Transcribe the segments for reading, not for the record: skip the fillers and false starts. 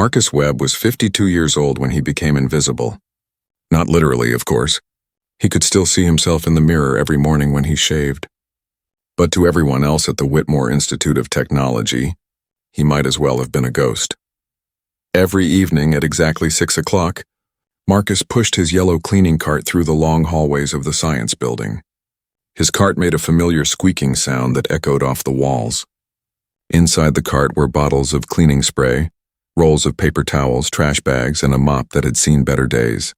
Marcus Webb was 52 years old when he became invisible. Not literally, of course. He could still see himself in the mirror every morning when he shaved. But to everyone else at the Whitmore Institute of Technology, he might as well have been a ghost. Every evening at exactly 6 o'clock, Marcus pushed his yellow cleaning cart through the long hallways of the science building. His cart made a familiar squeaking sound that echoed off the walls. Inside the cart were bottles of cleaning spray, rolls of paper towels, trash bags, and a mop that had seen better days.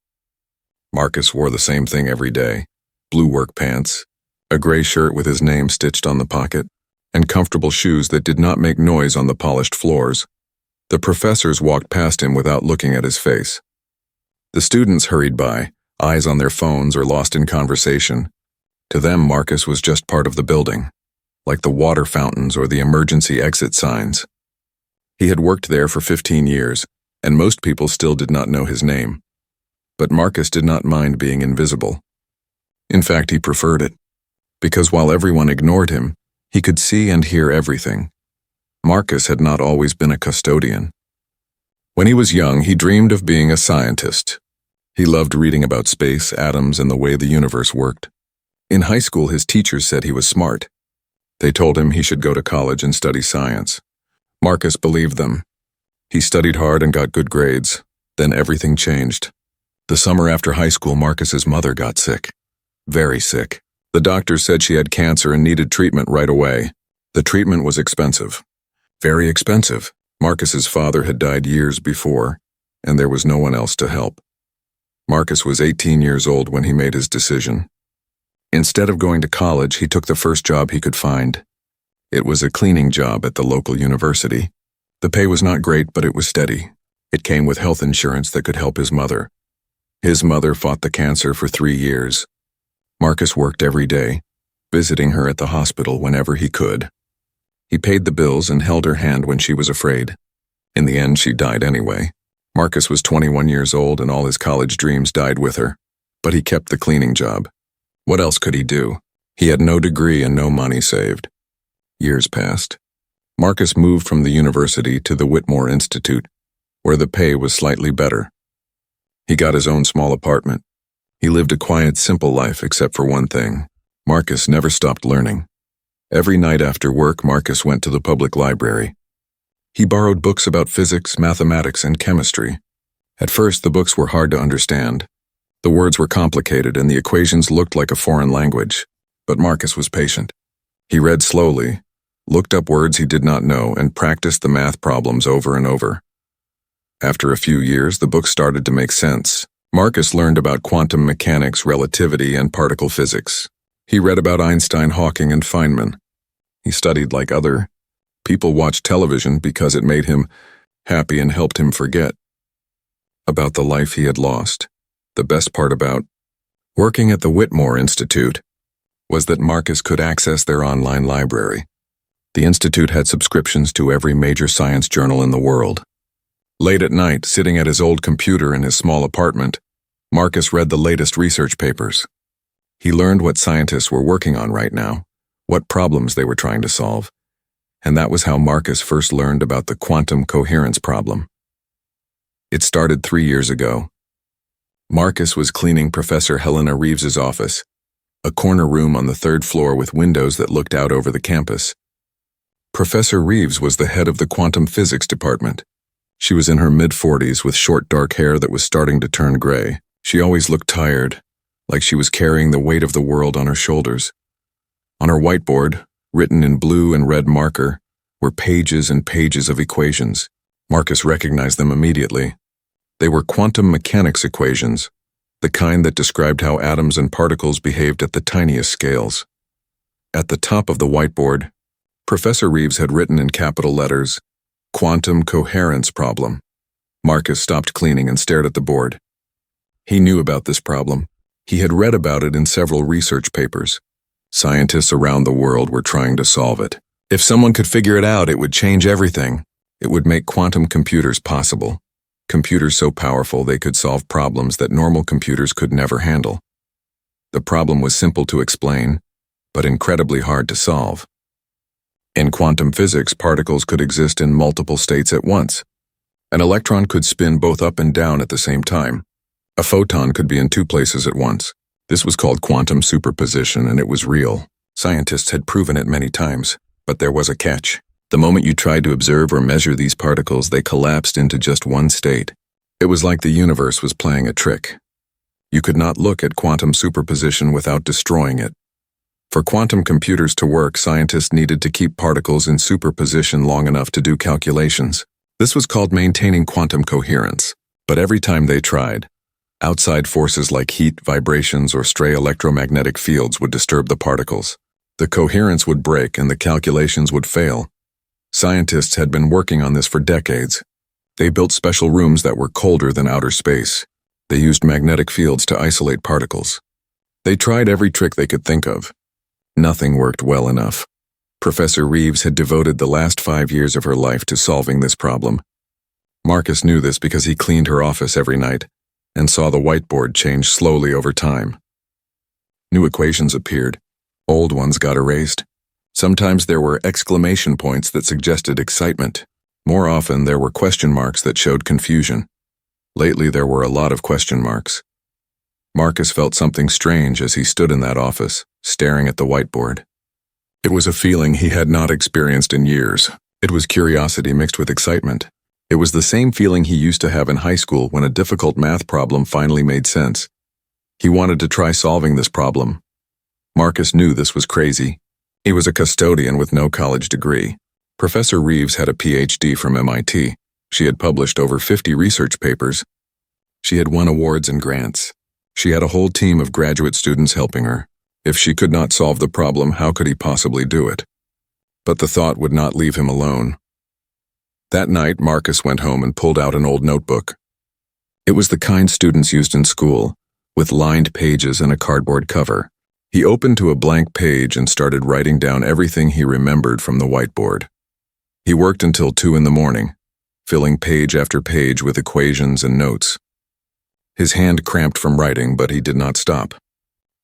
Marcus wore the same thing every day: blue work pants, a gray shirt with his name stitched on the pocket, and comfortable shoes that did not make noise on the polished floors. The professors walked past him without looking at his face. The students hurried by, eyes on their phones or lost in conversation. To them, Marcus was just part of the building, like the water fountains or the emergency exit signs. He had worked there for 15 years, and most people still did not know his name. But Marcus did not mind being invisible. In fact, he preferred it, because while everyone ignored him, he could see and hear everything. Marcus had not always been a custodian. When he was young, he dreamed of being a scientist. He loved reading about space, atoms, and the way the universe worked. In high school, his teachers said he was smart. They told him he should go to college and study science. Marcus believed them. He studied hard and got good grades. Then everything changed. The summer after high school, Marcus's mother got sick. Very sick. The doctors said she had cancer and needed treatment right away. The treatment was expensive. Very expensive. Marcus's father had died years before, and there was no one else to help. Marcus was 18 years old when he made his decision. Instead of going to college, he took the first job he could find. It was a cleaning job at the local university. The pay was not great, but it was steady. It came with health insurance that could help his mother. His mother fought the cancer for 3 years. Marcus worked every day, visiting her at the hospital whenever he could. He paid the bills and held her hand when she was afraid. In the end, she died anyway. Marcus was 21 years old and all his college dreams died with her. But he kept the cleaning job. What else could he do? He had no degree and no money saved. Years passed. Marcus moved from the university to the Whitmore Institute, where the pay was slightly better. He got his own small apartment. He lived a quiet, simple life except for one thing. Marcus never stopped learning. Every night after work, Marcus went to the public library. He borrowed books about physics, mathematics, and chemistry. At first, the books were hard to understand. The words were complicated and the equations looked like a foreign language. But Marcus was patient. He read slowly, looked up words he did not know, and practiced the math problems over and over. After a few years, the books started to make sense. Marcus learned about quantum mechanics, relativity, and particle physics. He read about Einstein, Hawking, and Feynman. He studied like other people watched television because it made him happy and helped him forget about the life he had lost. The best part about working at the Whitmore Institute was that Marcus could access their online library. The institute had subscriptions to every major science journal in the world. Late at night, sitting at his old computer in his small apartment, Marcus read the latest research papers. He learned what scientists were working on right now, what problems they were trying to solve, and that was how Marcus first learned about the quantum coherence problem. It started 3 years ago. Marcus was cleaning Professor Helena Reeves's office, a corner room on the 3rd floor with windows that looked out over the campus. Professor Reeves was the head of the quantum physics department. She was in her mid-40s with short dark hair that was starting to turn gray. She always looked tired, like she was carrying the weight of the world on her shoulders. On her whiteboard, written in blue and red marker, were pages and pages of equations. Marcus recognized them immediately. They were quantum mechanics equations, the kind that described how atoms and particles behaved at the tiniest scales. At the top of the whiteboard, Professor Reeves had written in capital letters, "Quantum coherence problem." Marcus stopped cleaning and stared at the board. He knew about this problem. He had read about it in several research papers. Scientists around the world were trying to solve it. If someone could figure it out, it would change everything. It would make quantum computers possible. Computers so powerful they could solve problems that normal computers could never handle. The problem was simple to explain, but incredibly hard to solve. In quantum physics, particles could exist in multiple states at once. An electron could spin both up and down at the same time. A photon could be in two places at once. This was called quantum superposition, and it was real. Scientists had proven it many times, but there was a catch. The moment you tried to observe or measure these particles, they collapsed into just one state. It was like the universe was playing a trick. You could not look at quantum superposition without destroying it. For quantum computers to work, scientists needed to keep particles in superposition long enough to do calculations. This was called maintaining quantum coherence. But every time they tried, outside forces like heat, vibrations, or stray electromagnetic fields would disturb the particles. The coherence would break and the calculations would fail. Scientists had been working on this for decades. They built special rooms that were colder than outer space. They used magnetic fields to isolate particles. They tried every trick they could think of. Nothing worked well enough. Professor Reeves had devoted the last 5 years of her life to solving this problem. Marcus knew this because he cleaned her office every night and saw the whiteboard change slowly over time. New equations appeared. Old ones got erased. Sometimes there were exclamation points that suggested excitement. More often, there were question marks that showed confusion. Lately, there were a lot of question marks. Marcus felt something strange as he stood in that office, staring at the whiteboard. It was a feeling he had not experienced in years. It was curiosity mixed with excitement. It was the same feeling he used to have in high school when a difficult math problem finally made sense. He wanted to try solving this problem. Marcus knew this was crazy. He was a custodian with no college degree. Professor Reeves had a PhD from MIT. She had published over 50 research papers. She had won awards and grants. She had a whole team of graduate students helping her. If she could not solve the problem, how could he possibly do it? But the thought would not leave him alone. That night, Marcus went home and pulled out an old notebook. It was the kind students used in school, with lined pages and a cardboard cover. He opened to a blank page and started writing down everything he remembered from the whiteboard. He worked until 2 in the morning, filling page after page with equations and notes. His hand cramped from writing, but he did not stop.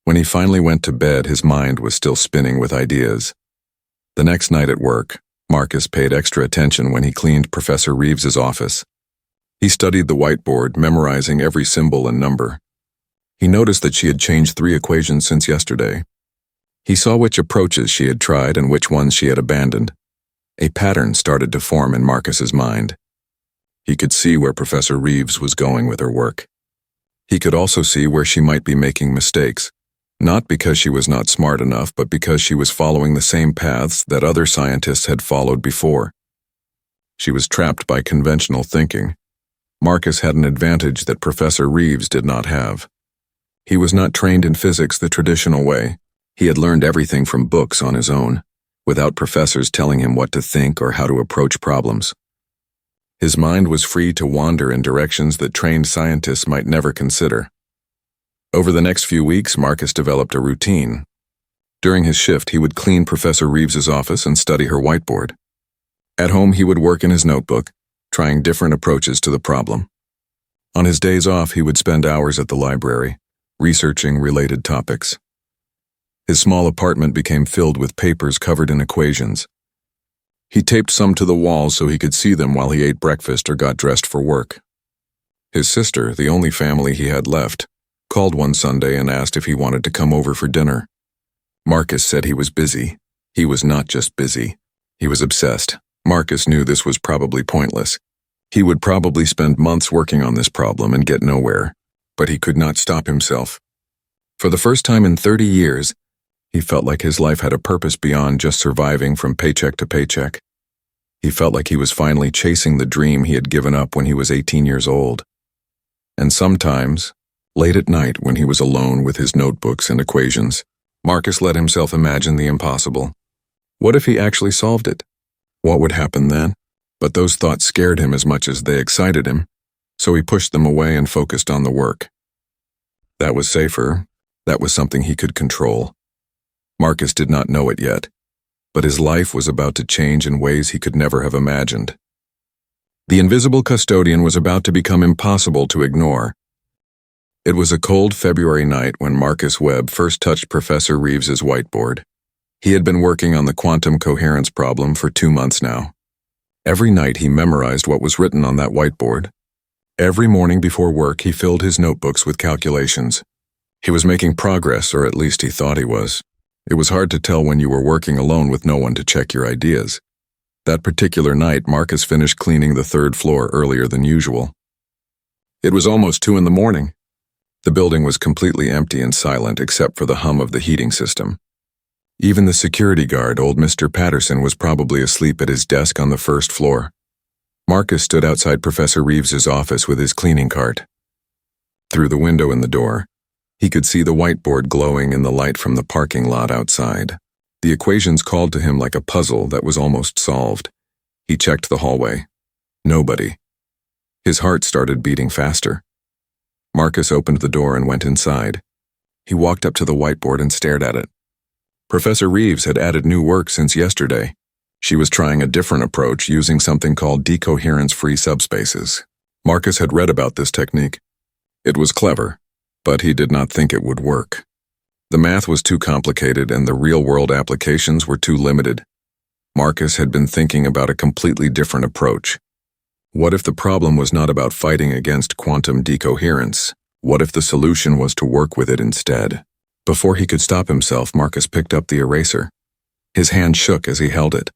When he finally went to bed, his mind was still spinning with ideas. The next night at work, Marcus paid extra attention when he cleaned Professor Reeves's office. He studied the whiteboard, memorizing every symbol and number. He noticed that she had changed 3 equations since yesterday. He saw which approaches she had tried and which ones she had abandoned. A pattern started to form in Marcus's mind. He could see where Professor Reeves was going with her work. He could also see where she might be making mistakes, not because she was not smart enough, but because she was following the same paths that other scientists had followed before. She was trapped by conventional thinking. Marcus had an advantage that Professor Reeves did not have. He was not trained in physics the traditional way. He had learned everything from books on his own, without professors telling him what to think or how to approach problems. His mind was free to wander in directions that trained scientists might never consider. Over the next few weeks, Marcus developed a routine. During his shift, he would clean Professor Reeves's office and study her whiteboard. At home, he would work in his notebook, trying different approaches to the problem. On his days off, he would spend hours at the library, researching related topics. His small apartment became filled with papers covered in equations. He taped some to the walls so he could see them while he ate breakfast or got dressed for work. His sister, the only family he had left, called one Sunday and asked if he wanted to come over for dinner. Marcus said he was busy. He was not just busy. He was obsessed. Marcus knew this was probably pointless. He would probably spend months working on this problem and get nowhere, but he could not stop himself. For the first time in 30 years, he felt like his life had a purpose beyond just surviving from paycheck to paycheck. He felt like he was finally chasing the dream he had given up when he was 18 years old. And sometimes, late at night when he was alone with his notebooks and equations, Marcus let himself imagine the impossible. What if he actually solved it? What would happen then? But those thoughts scared him as much as they excited him, so he pushed them away and focused on the work. That was safer. That was something he could control. Marcus did not know it yet, but his life was about to change in ways he could never have imagined. The invisible custodian was about to become impossible to ignore. It was a cold February night when Marcus Webb first touched Professor Reeves's whiteboard. He had been working on the quantum coherence problem for 2 months now. Every night he memorized what was written on that whiteboard. Every morning before work he filled his notebooks with calculations. He was making progress, or at least he thought he was. It was hard to tell when you were working alone with no one to check your ideas. That particular night, Marcus finished cleaning the third floor earlier than usual. It was almost 2 in the morning. The building was completely empty and silent except for the hum of the heating system. Even the security guard, old Mr. Patterson, was probably asleep at his desk on the first floor. Marcus stood outside Professor Reeves's office with his cleaning cart. Through the window in the door, he could see the whiteboard glowing in the light from the parking lot outside. The equations called to him like a puzzle that was almost solved. He checked the hallway. Nobody. His heart started beating faster. Marcus opened the door and went inside. He walked up to the whiteboard and stared at it. Professor Reeves had added new work since yesterday. She was trying a different approach using something called decoherence-free subspaces. Marcus had read about this technique. It was clever, but he did not think it would work. The math was too complicated and the real-world applications were too limited. Marcus had been thinking about a completely different approach. What if the problem was not about fighting against quantum decoherence? What if the solution was to work with it instead? Before he could stop himself, Marcus picked up the eraser. His hand shook as he held it.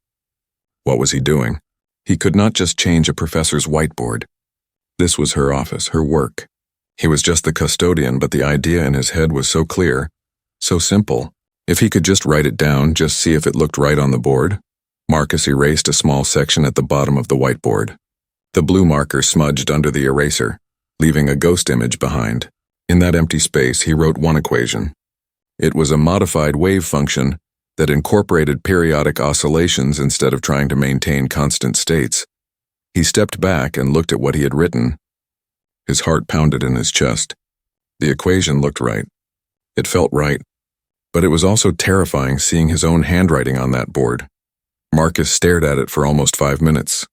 What was he doing? He could not just change a professor's whiteboard. This was her office, her work. He was just the custodian, but the idea in his head was so clear, so simple. If he could just write it down, just see if it looked right on the board. Marcus erased a small section at the bottom of the whiteboard. The blue marker smudged under the eraser, leaving a ghost image behind. In that empty space, he wrote one equation. It was a modified wave function that incorporated periodic oscillations instead of trying to maintain constant states. He stepped back and looked at what he had written. His heart pounded in his chest. The equation looked right. It felt right. But it was also terrifying seeing his own handwriting on that board. Marcus stared at it for almost 5 minutes.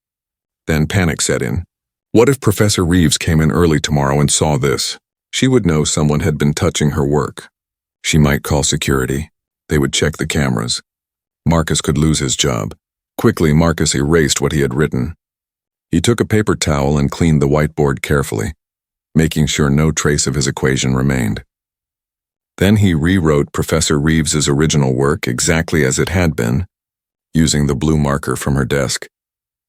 Then panic set in. What if Professor Reeves came in early tomorrow and saw this? She would know someone had been touching her work. She might call security. They would check the cameras. Marcus could lose his job. Quickly, Marcus erased what he had written. He took a paper towel and cleaned the whiteboard carefully, making sure no trace of his equation remained. Then he rewrote Professor Reeves's original work exactly as it had been, using the blue marker from her desk.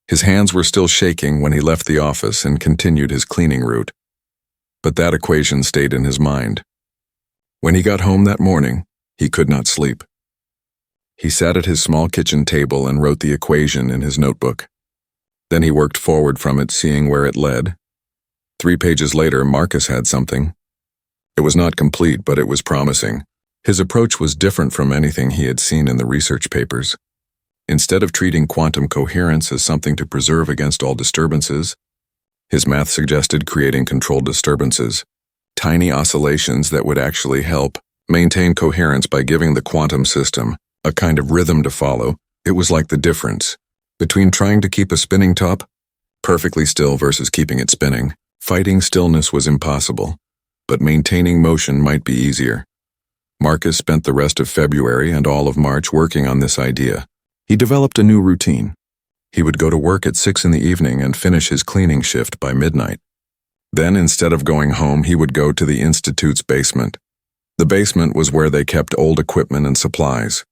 His hands were still shaking when he left the office and continued his cleaning route. But that equation stayed in his mind. When he got home that morning, he could not sleep. He sat at his small kitchen table and wrote the equation in his notebook. Then he worked forward from it, seeing where it led. 3 pages later, Marcus had something. It was not complete, but it was promising. His approach was different from anything he had seen in the research papers. Instead of treating quantum coherence as something to preserve against all disturbances, his math suggested creating controlled disturbances, tiny oscillations that would actually help maintain coherence by giving the quantum system a kind of rhythm to follow. It was like the difference between trying to keep a spinning top perfectly still versus keeping it spinning. Fighting stillness was impossible, but maintaining motion might be easier. Marcus spent the rest of February and all of March working on this idea. He developed a new routine. He would go to work at 6 in the evening and finish his cleaning shift by midnight. Then, instead of going home, he would go to the Institute's basement. The basement was where they kept old equipment and supplies.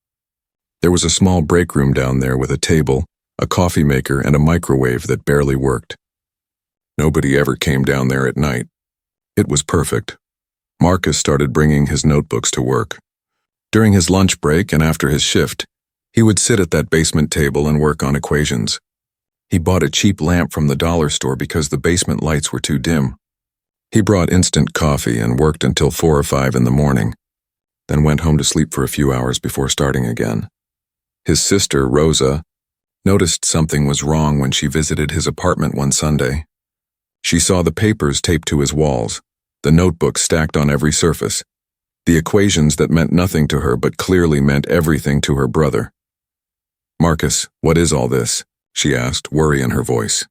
There was a small break room down there with a table, a coffee maker, and a microwave that barely worked. Nobody ever came down there at night. It was perfect. Marcus started bringing his notebooks to work. During his lunch break and after his shift, he would sit at that basement table and work on equations. He bought a cheap lamp from the dollar store because the basement lights were too dim. He brought instant coffee and worked until 4 or 5 in the morning, then went home to sleep for a few hours before starting again. His sister, Rosa, noticed something was wrong when she visited his apartment one Sunday. She saw the papers taped to his walls, the notebooks stacked on every surface, the equations that meant nothing to her but clearly meant everything to her brother. "Marcus, what is all this?" she asked, worry in her voice.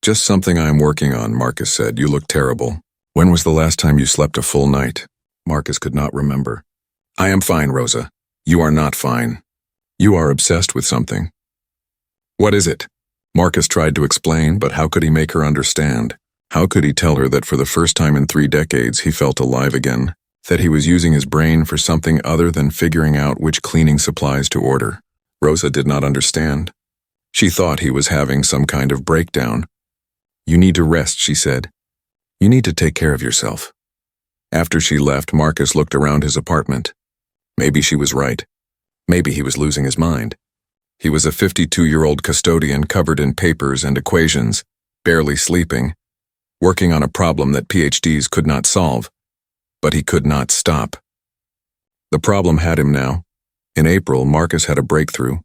"Just something I am working on," Marcus said. "You look terrible. When was the last time you slept a full night?" Marcus could not remember. "I am fine, Rosa. You are not fine. You are obsessed with something." "What is it?" Marcus tried to explain, but how could he make her understand? How could he tell her that for the first time in 3 decades he felt alive again? That he was using his brain for something other than figuring out which cleaning supplies to order? Rosa did not understand. She thought he was having some kind of breakdown. "You need to rest," she said. "You need to take care of yourself." After she left, Marcus looked around his apartment. Maybe she was right. Maybe he was losing his mind. He was a 52-year-old custodian covered in papers and equations, barely sleeping, working on a problem that PhDs could not solve. But he could not stop. The problem had him now. In April, Marcus had a breakthrough.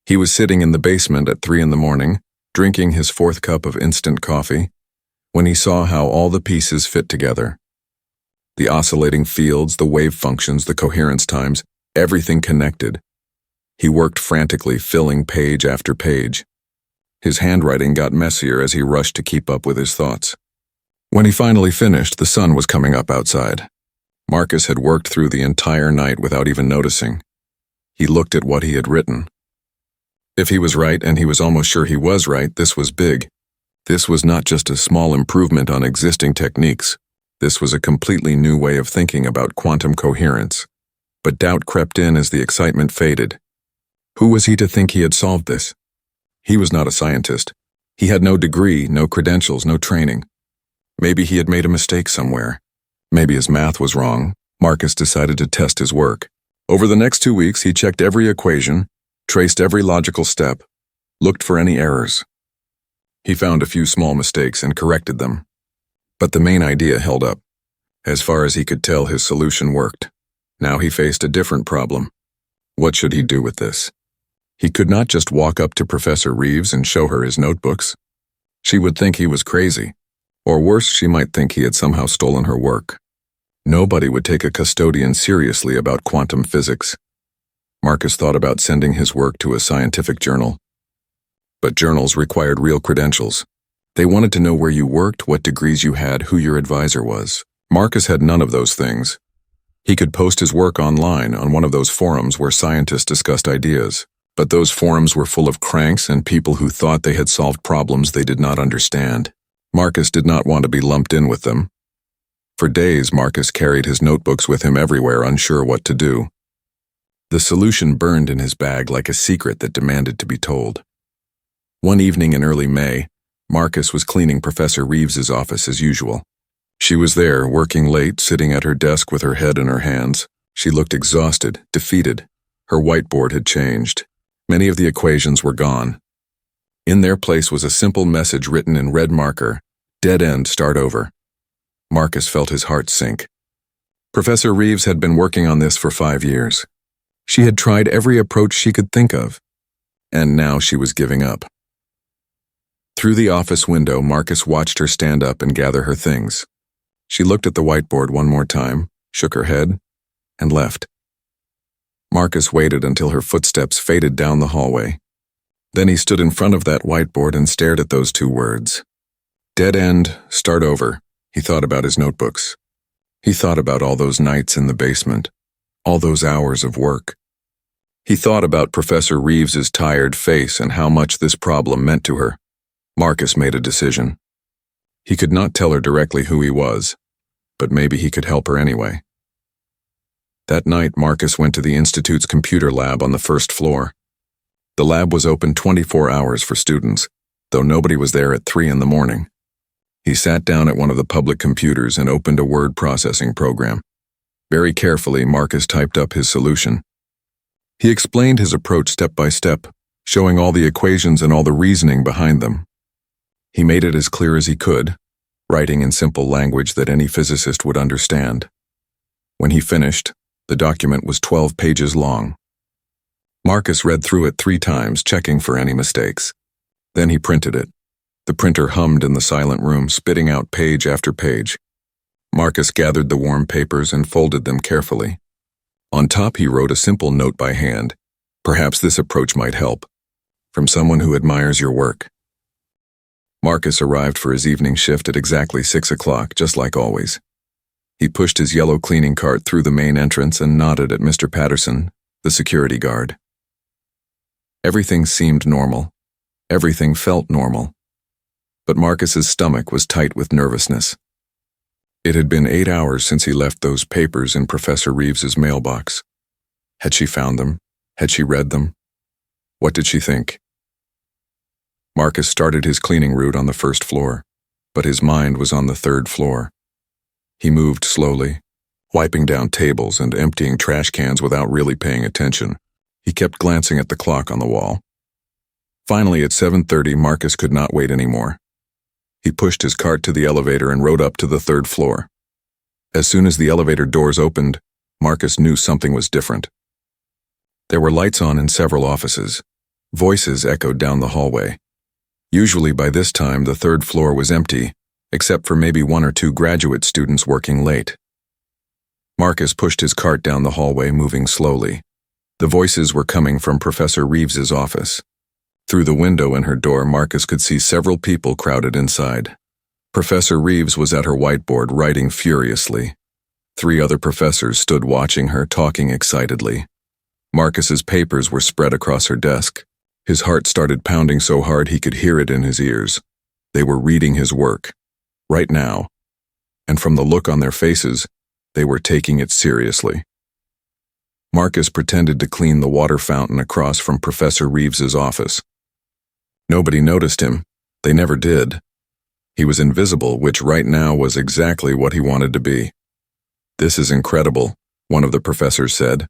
He was sitting in the basement at 3 in the morning, drinking his 4th cup of instant coffee, when he saw how all the pieces fit together. The oscillating fields, the wave functions, the coherence times, everything connected. He worked frantically, filling page after page. His handwriting got messier as he rushed to keep up with his thoughts. When he finally finished, the sun was coming up outside. Marcus had worked through the entire night without even noticing. He looked at what he had written. If he was right, and he was almost sure he was right, this was big. This was not just a small improvement on existing techniques. This was a completely new way of thinking about quantum coherence. But doubt crept in as the excitement faded. Who was he to think he had solved this? He was not a scientist. He had no degree, no credentials, no training. Maybe he had made a mistake somewhere. Maybe his math was wrong. Marcus decided to test his work. Over the next 2 weeks, he checked every equation, traced every logical step, looked for any errors. He found a few small mistakes and corrected them. But the main idea held up. As far as he could tell, his solution worked. Now he faced a different problem. What should he do with this? He could not just walk up to Professor Reeves and show her his notebooks. She would think he was crazy. Or worse, she might think he had somehow stolen her work. Nobody would take a custodian seriously about quantum physics. Marcus thought about sending his work to a scientific journal. But journals required real credentials. They wanted to know where you worked, what degrees you had, who your advisor was. Marcus had none of those things. He could post his work online on one of those forums where scientists discussed ideas. But those forums were full of cranks and people who thought they had solved problems they did not understand. Marcus did not want to be lumped in with them. For days, Marcus carried his notebooks with him everywhere, unsure what to do. The solution burned in his bag like a secret that demanded to be told. One evening in early May, Marcus was cleaning Professor Reeves's office as usual. She was there, working late, sitting at her desk with her head in her hands. She looked exhausted, defeated. Her whiteboard had changed. Many of the equations were gone. In their place was a simple message written in red marker, "Dead end, start over." Marcus felt his heart sink. Professor Reeves had been working on this for 5 years. She had tried every approach she could think of, and now she was giving up. Through the office window, Marcus watched her stand up and gather her things. She looked at the whiteboard one more time, shook her head, and left. Marcus waited until her footsteps faded down the hallway. Then he stood in front of that whiteboard and stared at those 2 words. Dead end, start over. He thought about his notebooks. He thought about all those nights in the basement, all those hours of work. He thought about Professor Reeves's tired face and how much this problem meant to her. Marcus made a decision. He could not tell her directly who he was, but maybe he could help her anyway. That night, Marcus went to the Institute's computer lab on the 1st floor. The lab was open 24 hours for students, though nobody was there at 3 in the morning. He sat down at one of the public computers and opened a word processing program. Very carefully, Marcus typed up his solution. He explained his approach step by step, showing all the equations and all the reasoning behind them. He made it as clear as he could, writing in simple language that any physicist would understand. When he finished, the document was 12 pages long. Marcus read through it 3 times, checking for any mistakes. Then he printed it. The printer hummed in the silent room, spitting out page after page. Marcus gathered the warm papers and folded them carefully. On top, he wrote a simple note by hand. Perhaps this approach might help. From someone who admires your work. Marcus arrived for his evening shift at exactly 6 o'clock, just like always. He pushed his yellow cleaning cart through the main entrance and nodded at Mr. Patterson, the security guard. Everything seemed normal. Everything felt normal. But Marcus's stomach was tight with nervousness. It had been 8 hours since he left those papers in Professor Reeves's mailbox. Had she found them? Had she read them? What did she think? Marcus started his cleaning route on the first floor, but his mind was on the third floor. He moved slowly, wiping down tables and emptying trash cans without really paying attention. He kept glancing at the clock on the wall. Finally, at 7:30, Marcus could not wait anymore. He pushed his cart to the elevator and rode up to the third floor. As soon as the elevator doors opened, Marcus knew something was different. There were lights on in several offices. Voices echoed down the hallway. Usually by this time, the third floor was empty, except for maybe 1 or 2 graduate students working late. Marcus pushed his cart down the hallway, moving slowly. The voices were coming from Professor Reeves's office. Through the window in her door, Marcus could see several people crowded inside. Professor Reeves was at her whiteboard, writing furiously. 3 other professors stood watching her, talking excitedly. Marcus's papers were spread across her desk. His heart started pounding so hard he could hear it in his ears. They were reading his work, right now. And from the look on their faces, they were taking it seriously. Marcus pretended to clean the water fountain across from Professor Reeves's office. Nobody noticed him. They never did. He was invisible, which right now was exactly what he wanted to be. "This is incredible," one of the professors said.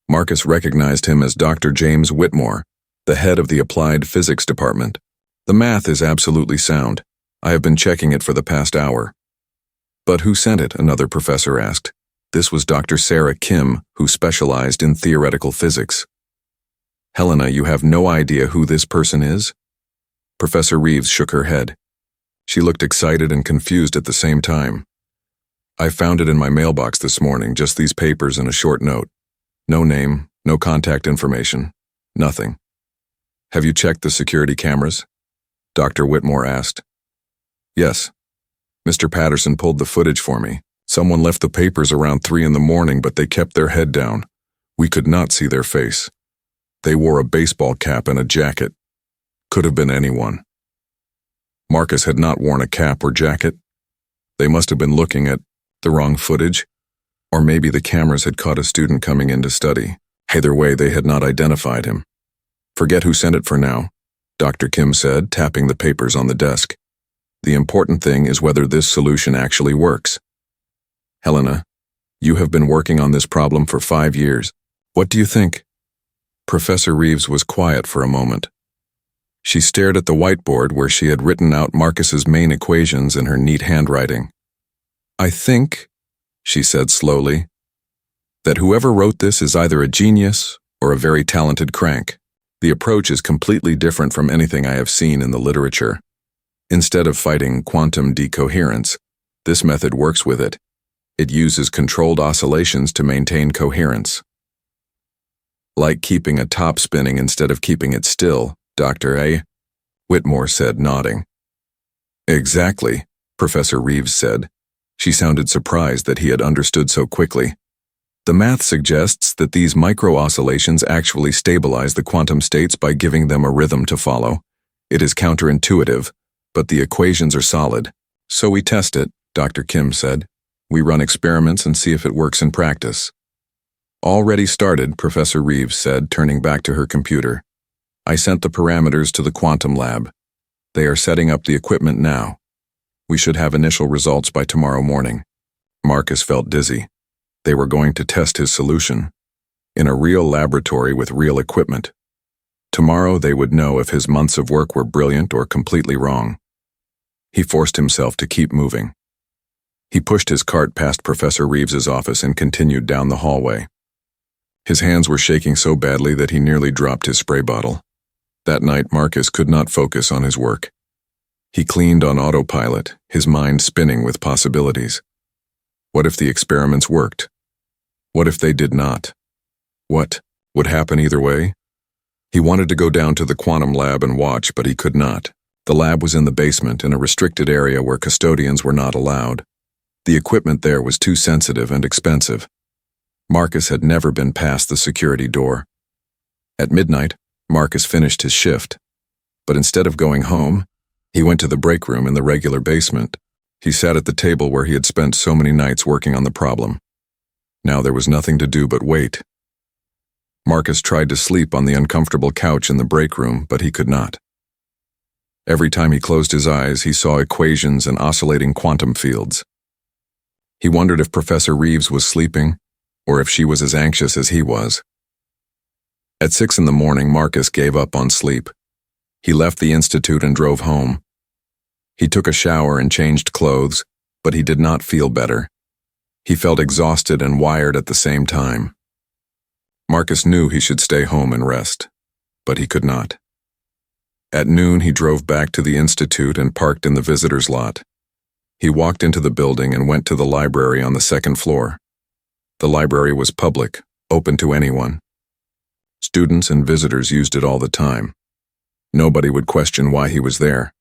Marcus recognized him as Dr. James Whitmore, the head of the Applied Physics Department. "The math is absolutely sound. I have been checking it for the past hour." "But who sent it?" another professor asked. This was Dr. Sarah Kim, who specialized in theoretical physics. "Helena, you have no idea who this person is?" Professor Reeves shook her head. She looked excited and confused at the same time. "I found it in my mailbox this morning, just these papers and a short note. No name, no contact information, nothing." "Have you checked the security cameras?" Dr. Whitmore asked. "Yes. Mr. Patterson pulled the footage for me. Someone left the papers around 3 in the morning, but they kept their head down. We could not see their face. They wore a baseball cap and a jacket. Could have been anyone." Marcus had not worn a cap or jacket. They must have been looking at the wrong footage, or maybe the cameras had caught a student coming in to study. Either way, they had not identified him. "Forget who sent it for now," Dr. Kim said, tapping the papers on the desk. "The important thing is whether this solution actually works. Helena, you have been working on this problem for 5 years. What do you think?" Professor Reeves was quiet for a moment. She stared at the whiteboard where she had written out Marcus's main equations in her neat handwriting. "I think," she said slowly, "that whoever wrote this is either a genius or a very talented crank. The approach is completely different from anything I have seen in the literature. Instead of fighting quantum decoherence, this method works with it. It uses controlled oscillations to maintain coherence. Like keeping a top spinning instead of keeping it still, Dr. A. Whitmore said, nodding. "Exactly," Professor Reeves said. She sounded surprised that he had understood so quickly. "The math suggests that these micro-oscillations actually stabilize the quantum states by giving them a rhythm to follow. It is counterintuitive, but the equations are solid. So we test it," Dr. Kim said. "We run experiments and see if it works in practice." "Already started," Professor Reeves said, turning back to her computer. "I sent the parameters to the quantum lab. They are setting up the equipment now. We should have initial results by tomorrow morning." Marcus felt dizzy. They were going to test his solution in a real laboratory with real equipment. Tomorrow they would know if his months of work were brilliant or completely wrong. He forced himself to keep moving. He pushed his cart past Professor Reeves's office and continued down the hallway. His hands were shaking so badly that he nearly dropped his spray bottle. That night, Marcus could not focus on his work. He cleaned on autopilot, his mind spinning with possibilities. What if the experiments worked? What if they did not? What would happen either way? He wanted to go down to the quantum lab and watch, but he could not. The lab was in the basement, in a restricted area where custodians were not allowed. The equipment there was too sensitive and expensive. Marcus had never been past the security door. At midnight, Marcus finished his shift. But instead of going home, he went to the break room in the regular basement. He sat at the table where he had spent so many nights working on the problem. Now there was nothing to do but wait. Marcus tried to sleep on the uncomfortable couch in the break room, but he could not. Every time he closed his eyes, he saw equations and oscillating quantum fields. He wondered if Professor Reeves was sleeping, or if she was as anxious as he was. At 6 a.m, Marcus gave up on sleep. He left the institute and drove home. He took a shower and changed clothes, but he did not feel better. He felt exhausted and wired at the same time. Marcus knew he should stay home and rest, but he could not. At noon, he drove back to the institute and parked in the visitor's lot. He walked into the building and went to the library on the second floor. The library was public, open to anyone. Students and visitors used it all the time. Nobody would question why he was there.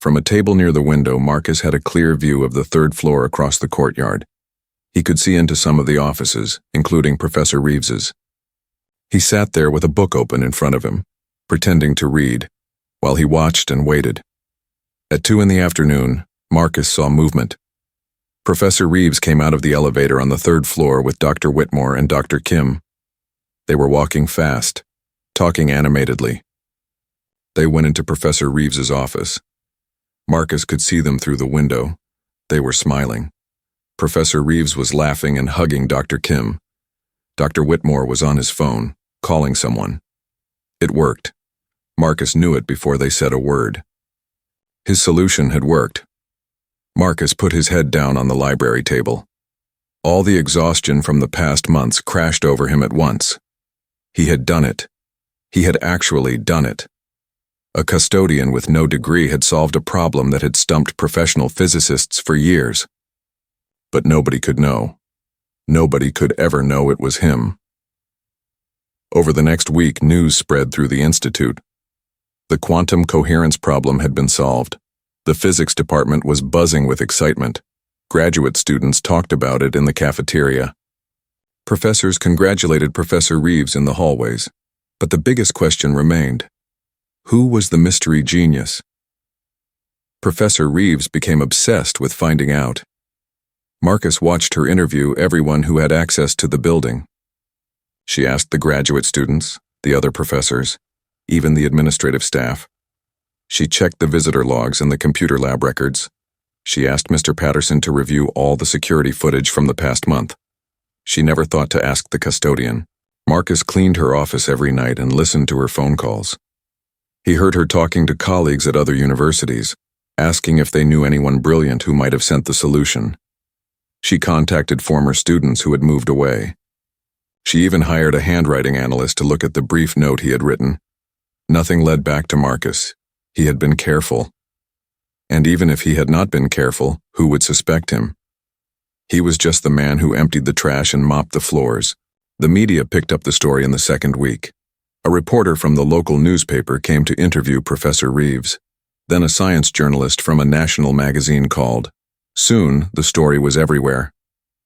From a table near the window, Marcus had a clear view of the third floor across the courtyard. He could see into some of the offices, including Professor Reeves's. He sat there with a book open in front of him, pretending to read, while he watched and waited. At 2 p.m, Marcus saw movement. Professor Reeves came out of the elevator on the third floor with Dr. Whitmore and Dr. Kim. They were walking fast, talking animatedly. They went into Professor Reeves's office. Marcus could see them through the window. They were smiling. Professor Reeves was laughing and hugging Dr. Kim. Dr. Whitmore was on his phone, calling someone. It worked. Marcus knew it before they said a word. His solution had worked. Marcus put his head down on the library table. All the exhaustion from the past months crashed over him at once. He had done it. He had actually done it. A custodian with no degree had solved a problem that had stumped professional physicists for years. But nobody could know. Nobody could ever know it was him. Over the next week, news spread through the institute. The quantum coherence problem had been solved. The physics department was buzzing with excitement. Graduate students talked about it in the cafeteria. Professors congratulated Professor Reeves in the hallways. But the biggest question remained. Who was the mystery genius? Professor Reeves became obsessed with finding out. Marcus watched her interview everyone who had access to the building. She asked the graduate students, the other professors, even the administrative staff. She checked the visitor logs and the computer lab records. She asked Mr. Patterson to review all the security footage from the past month. She never thought to ask the custodian. Marcus cleaned her office every night and listened to her phone calls. He heard her talking to colleagues at other universities, asking if they knew anyone brilliant who might have sent the solution. She contacted former students who had moved away. She even hired a handwriting analyst to look at the brief note he had written. Nothing led back to Marcus. He had been careful. And even if he had not been careful, who would suspect him? He was just the man who emptied the trash and mopped the floors. The media picked up the story in the second week. A reporter from the local newspaper came to interview Professor Reeves. Then a science journalist from a national magazine called. Soon, the story was everywhere.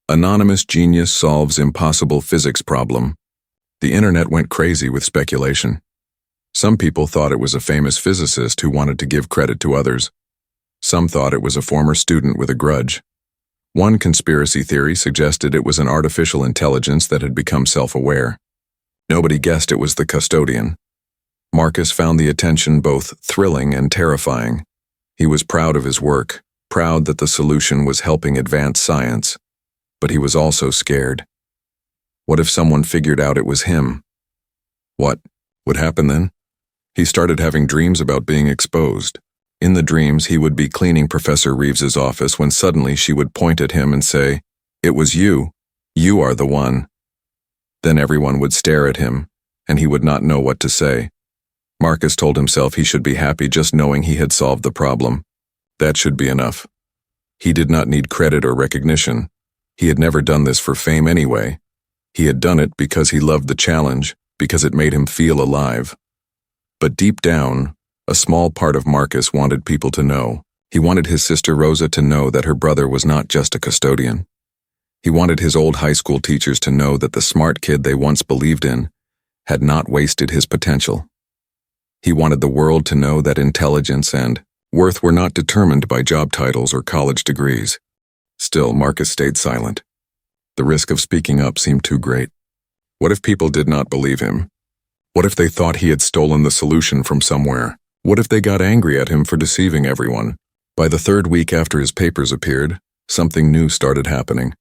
Anonymous genius solves impossible physics problem. The internet went crazy with speculation. Some people thought it was a famous physicist who wanted to give credit to others. Some thought it was a former student with a grudge. One conspiracy theory suggested it was an artificial intelligence that had become self-aware. Nobody guessed it was the custodian. Marcus found the attention both thrilling and terrifying. He was proud of his work, proud that the solution was helping advance science. But he was also scared. What if someone figured out it was him? What would happen then? He started having dreams about being exposed. In the dreams, he would be cleaning Professor Reeves's office when suddenly she would point at him and say, "It was you. You are the one." Then everyone would stare at him, and he would not know what to say. Marcus told himself he should be happy just knowing he had solved the problem. That should be enough. He did not need credit or recognition. He had never done this for fame anyway. He had done it because he loved the challenge, because it made him feel alive. But deep down, a small part of Marcus wanted people to know. He wanted his sister Rosa to know that her brother was not just a custodian. He wanted his old high school teachers to know that the smart kid they once believed in had not wasted his potential. He wanted the world to know that intelligence and worth were not determined by job titles or college degrees. Still, Marcus stayed silent. The risk of speaking up seemed too great. What if people did not believe him? What if they thought he had stolen the solution from somewhere? What if they got angry at him for deceiving everyone? By the third week after his papers appeared, something new started happening.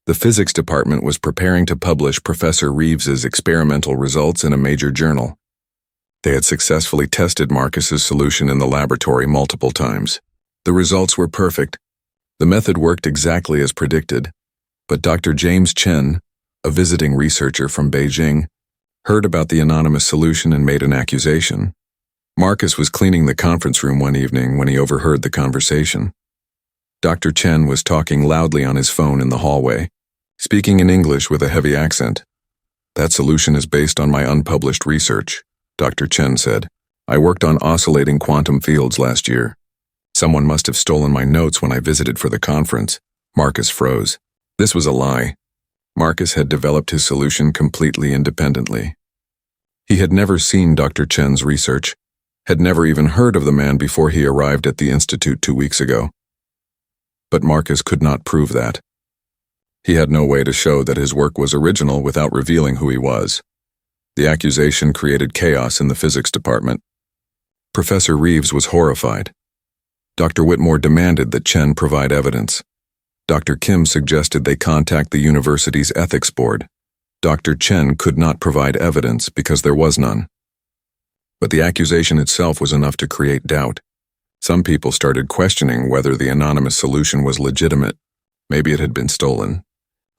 The physics department was preparing to publish Professor Reeves's experimental results in a major journal. They had successfully tested Marcus's solution in the laboratory multiple times. The results were perfect. The method worked exactly as predicted. But Dr. James Chen, a visiting researcher from Beijing, heard about the anonymous solution and made an accusation. Marcus was cleaning the conference room one evening when he overheard the conversation. Dr. Chen was talking loudly on his phone in the hallway, speaking in English with a heavy accent. "That solution is based on my unpublished research," Dr. Chen said. "I worked on oscillating quantum fields last year. Someone must have stolen my notes when I visited for the conference." Marcus froze. This was a lie. Marcus had developed his solution completely independently. He had never seen Dr. Chen's research, had never even heard of the man before he arrived at the institute 2 weeks ago. But Marcus could not prove that. He had no way to show that his work was original without revealing who he was. The accusation created chaos in the physics department. Professor Reeves was horrified. Dr. Whitmore demanded that Chen provide evidence. Dr. Kim suggested they contact the university's ethics board. Dr. Chen could not provide evidence because there was none. But the accusation itself was enough to create doubt. Some people started questioning whether the anonymous solution was legitimate. Maybe it had been stolen.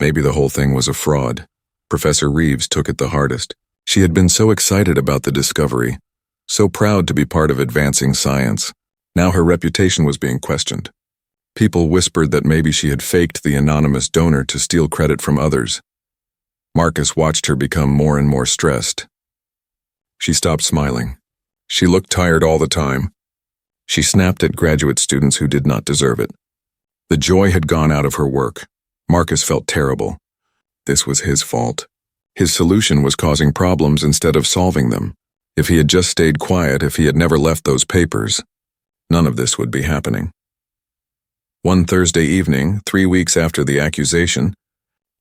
Maybe the whole thing was a fraud. Professor Reeves took it the hardest. She had been so excited about the discovery, so proud to be part of advancing science. Now her reputation was being questioned. People whispered that maybe she had faked the anonymous donor to steal credit from others. Marcus watched her become more and more stressed. She stopped smiling. She looked tired all the time. She snapped at graduate students who did not deserve it. The joy had gone out of her work. Marcus felt terrible. This was his fault. His solution was causing problems instead of solving them. If he had just stayed quiet, if he had never left those papers, none of this would be happening. One Thursday evening, 3 weeks after the accusation,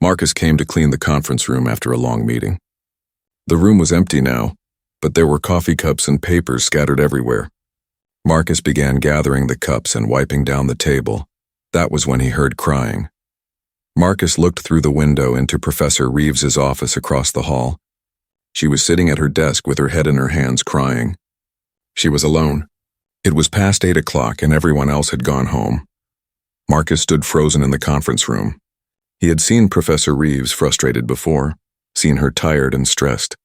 Marcus came to clean the conference room after a long meeting. The room was empty now, but there were coffee cups and papers scattered everywhere. Marcus began gathering the cups and wiping down the table. That was when he heard crying. Marcus looked through the window into Professor Reeves's office across the hall. She was sitting at her desk with her head in her hands crying. She was alone. It was past 8 o'clock and everyone else had gone home. Marcus stood frozen in the conference room. He had seen Professor Reeves frustrated before, seen her tired and stressed.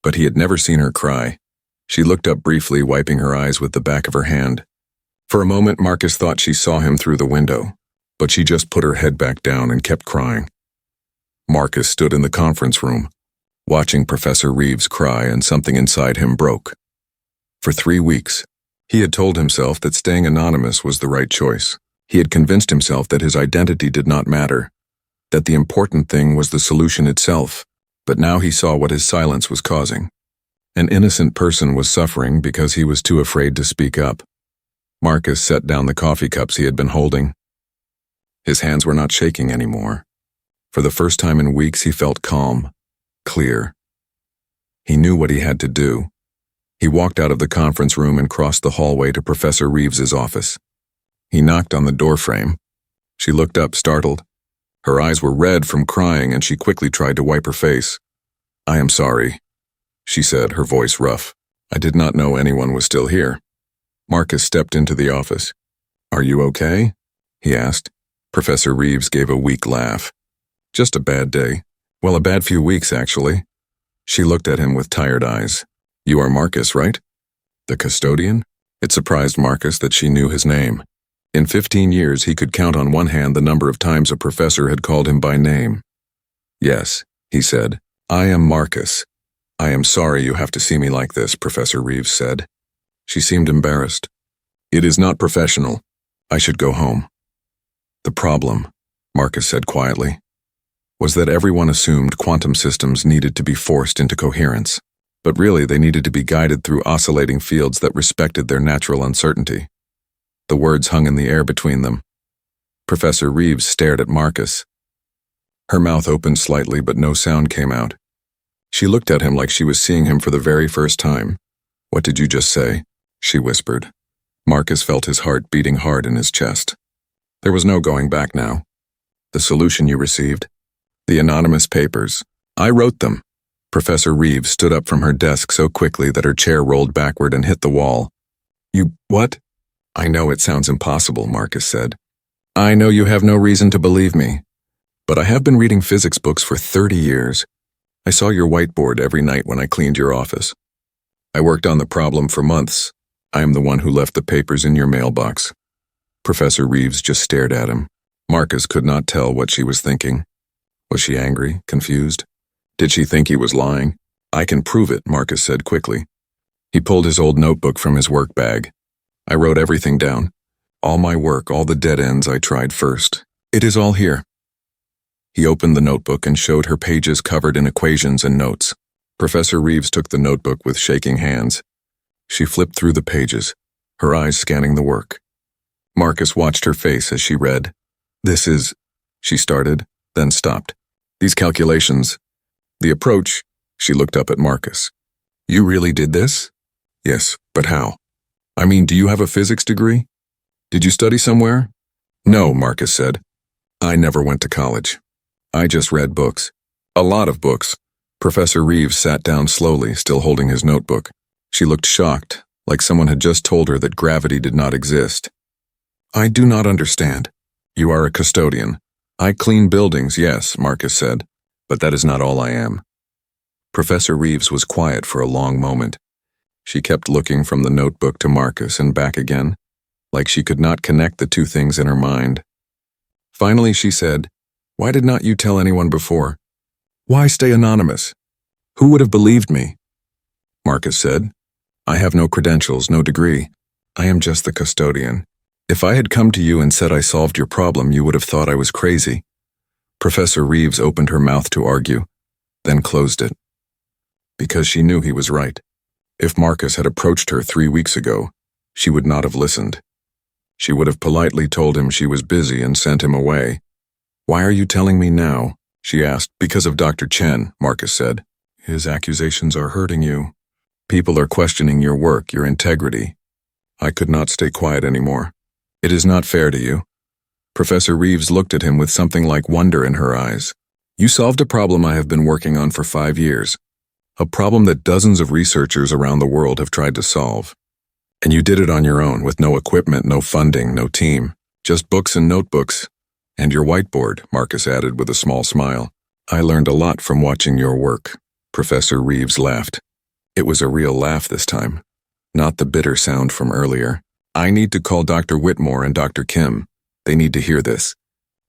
But he had never seen her cry. She looked up briefly, wiping her eyes with the back of her hand. For a moment, Marcus thought she saw him through the window, but she just put her head back down and kept crying. Marcus stood in the conference room, watching Professor Reeves cry, and something inside him broke. For 3 weeks, he had told himself that staying anonymous was the right choice. He had convinced himself that his identity did not matter, that the important thing was the solution itself. But now he saw what his silence was causing. An innocent person was suffering because he was too afraid to speak up. Marcus set down the coffee cups he had been holding. His hands were not shaking anymore. For the first time in weeks, he felt calm, clear. He knew what he had to do. He walked out of the conference room and crossed the hallway to Professor Reeves's office. He knocked on the doorframe. She looked up, startled. Her eyes were red from crying, and she quickly tried to wipe her face. "I am sorry," she said, her voice rough. "I did not know anyone was still here." Marcus stepped into the office. "Are you okay?" he asked. Professor Reeves gave a weak laugh. "Just a bad day. Well, a bad few weeks, actually." She looked at him with tired eyes. "You are Marcus, right? The custodian?" It surprised Marcus that she knew his name. In 15 years, he could count on one hand the number of times a professor had called him by name. "Yes," he said. "I am Marcus. I am sorry you have to see me like this," Professor Reeves said. She seemed embarrassed. "It is not professional. I should go home." "The problem," Marcus said quietly, "was that everyone assumed quantum systems needed to be forced into coherence. But really, they needed to be guided through oscillating fields that respected their natural uncertainty. The words hung in the air between them. Professor Reeves stared at Marcus. Her mouth opened slightly, but no sound came out. She looked at him like she was seeing him for the very first time. "What did you just say?" she whispered. Marcus felt his heart beating hard in his chest. There was no going back now. "The solution you received? The anonymous papers. I wrote them." Professor Reeves stood up from her desk so quickly that her chair rolled backward and hit the wall. "You, what?" "I know it sounds impossible," Marcus said. "I know you have no reason to believe me. But I have been reading physics books for 30 years. I saw your whiteboard every night when I cleaned your office. I worked on the problem for months. I am the one who left the papers in your mailbox." Professor Reeves just stared at him. Marcus could not tell what she was thinking. Was she angry, confused? Did she think he was lying? "I can prove it," Marcus said quickly. He pulled his old notebook from his work bag. "I wrote everything down. All my work, all the dead ends I tried first. It is all here." He opened the notebook and showed her pages covered in equations and notes. Professor Reeves took the notebook with shaking hands. She flipped through the pages, her eyes scanning the work. Marcus watched her face as she read. "This is," she started, then stopped. "These calculations, the approach," she looked up at Marcus. "You really did this?" "Yes, but how? I mean, do you have a physics degree? Did you study somewhere?" "No," Marcus said. "I never went to college. I just read books. A lot of books." Professor Reeves sat down slowly, still holding his notebook. She looked shocked, like someone had just told her that gravity did not exist. "I do not understand." "You are a custodian." "I clean buildings, yes," Marcus said, "but that is not all I am." Professor Reeves was quiet for a long moment. She kept looking from the notebook to Marcus and back again, like she could not connect the two things in her mind. Finally she said, "Why did not you tell anyone before? Why stay anonymous? Who would have believed me?" Marcus said, "I have no credentials, no degree. I am just the custodian. If I had come to you and said I solved your problem, you would have thought I was crazy." Professor Reeves opened her mouth to argue, then closed it. Because she knew he was right. If Marcus had approached her 3 weeks ago, she would not have listened. She would have politely told him she was busy and sent him away. "Why are you telling me now?" she asked. "Because of Dr. Chen," Marcus said. "His accusations are hurting you. People are questioning your work, your integrity. I could not stay quiet anymore. It is not fair to you." Professor Reeves looked at him with something like wonder in her eyes. "You solved a problem I have been working on for 5 years. A problem that dozens of researchers around the world have tried to solve. And you did it on your own, with no equipment, no funding, no team. Just books and notebooks. And your whiteboard," Marcus added with a small smile. "I learned a lot from watching your work." Professor Reeves laughed. It was a real laugh this time, not the bitter sound from earlier. "I need to call Dr. Whitmore and Dr. Kim. They need to hear this.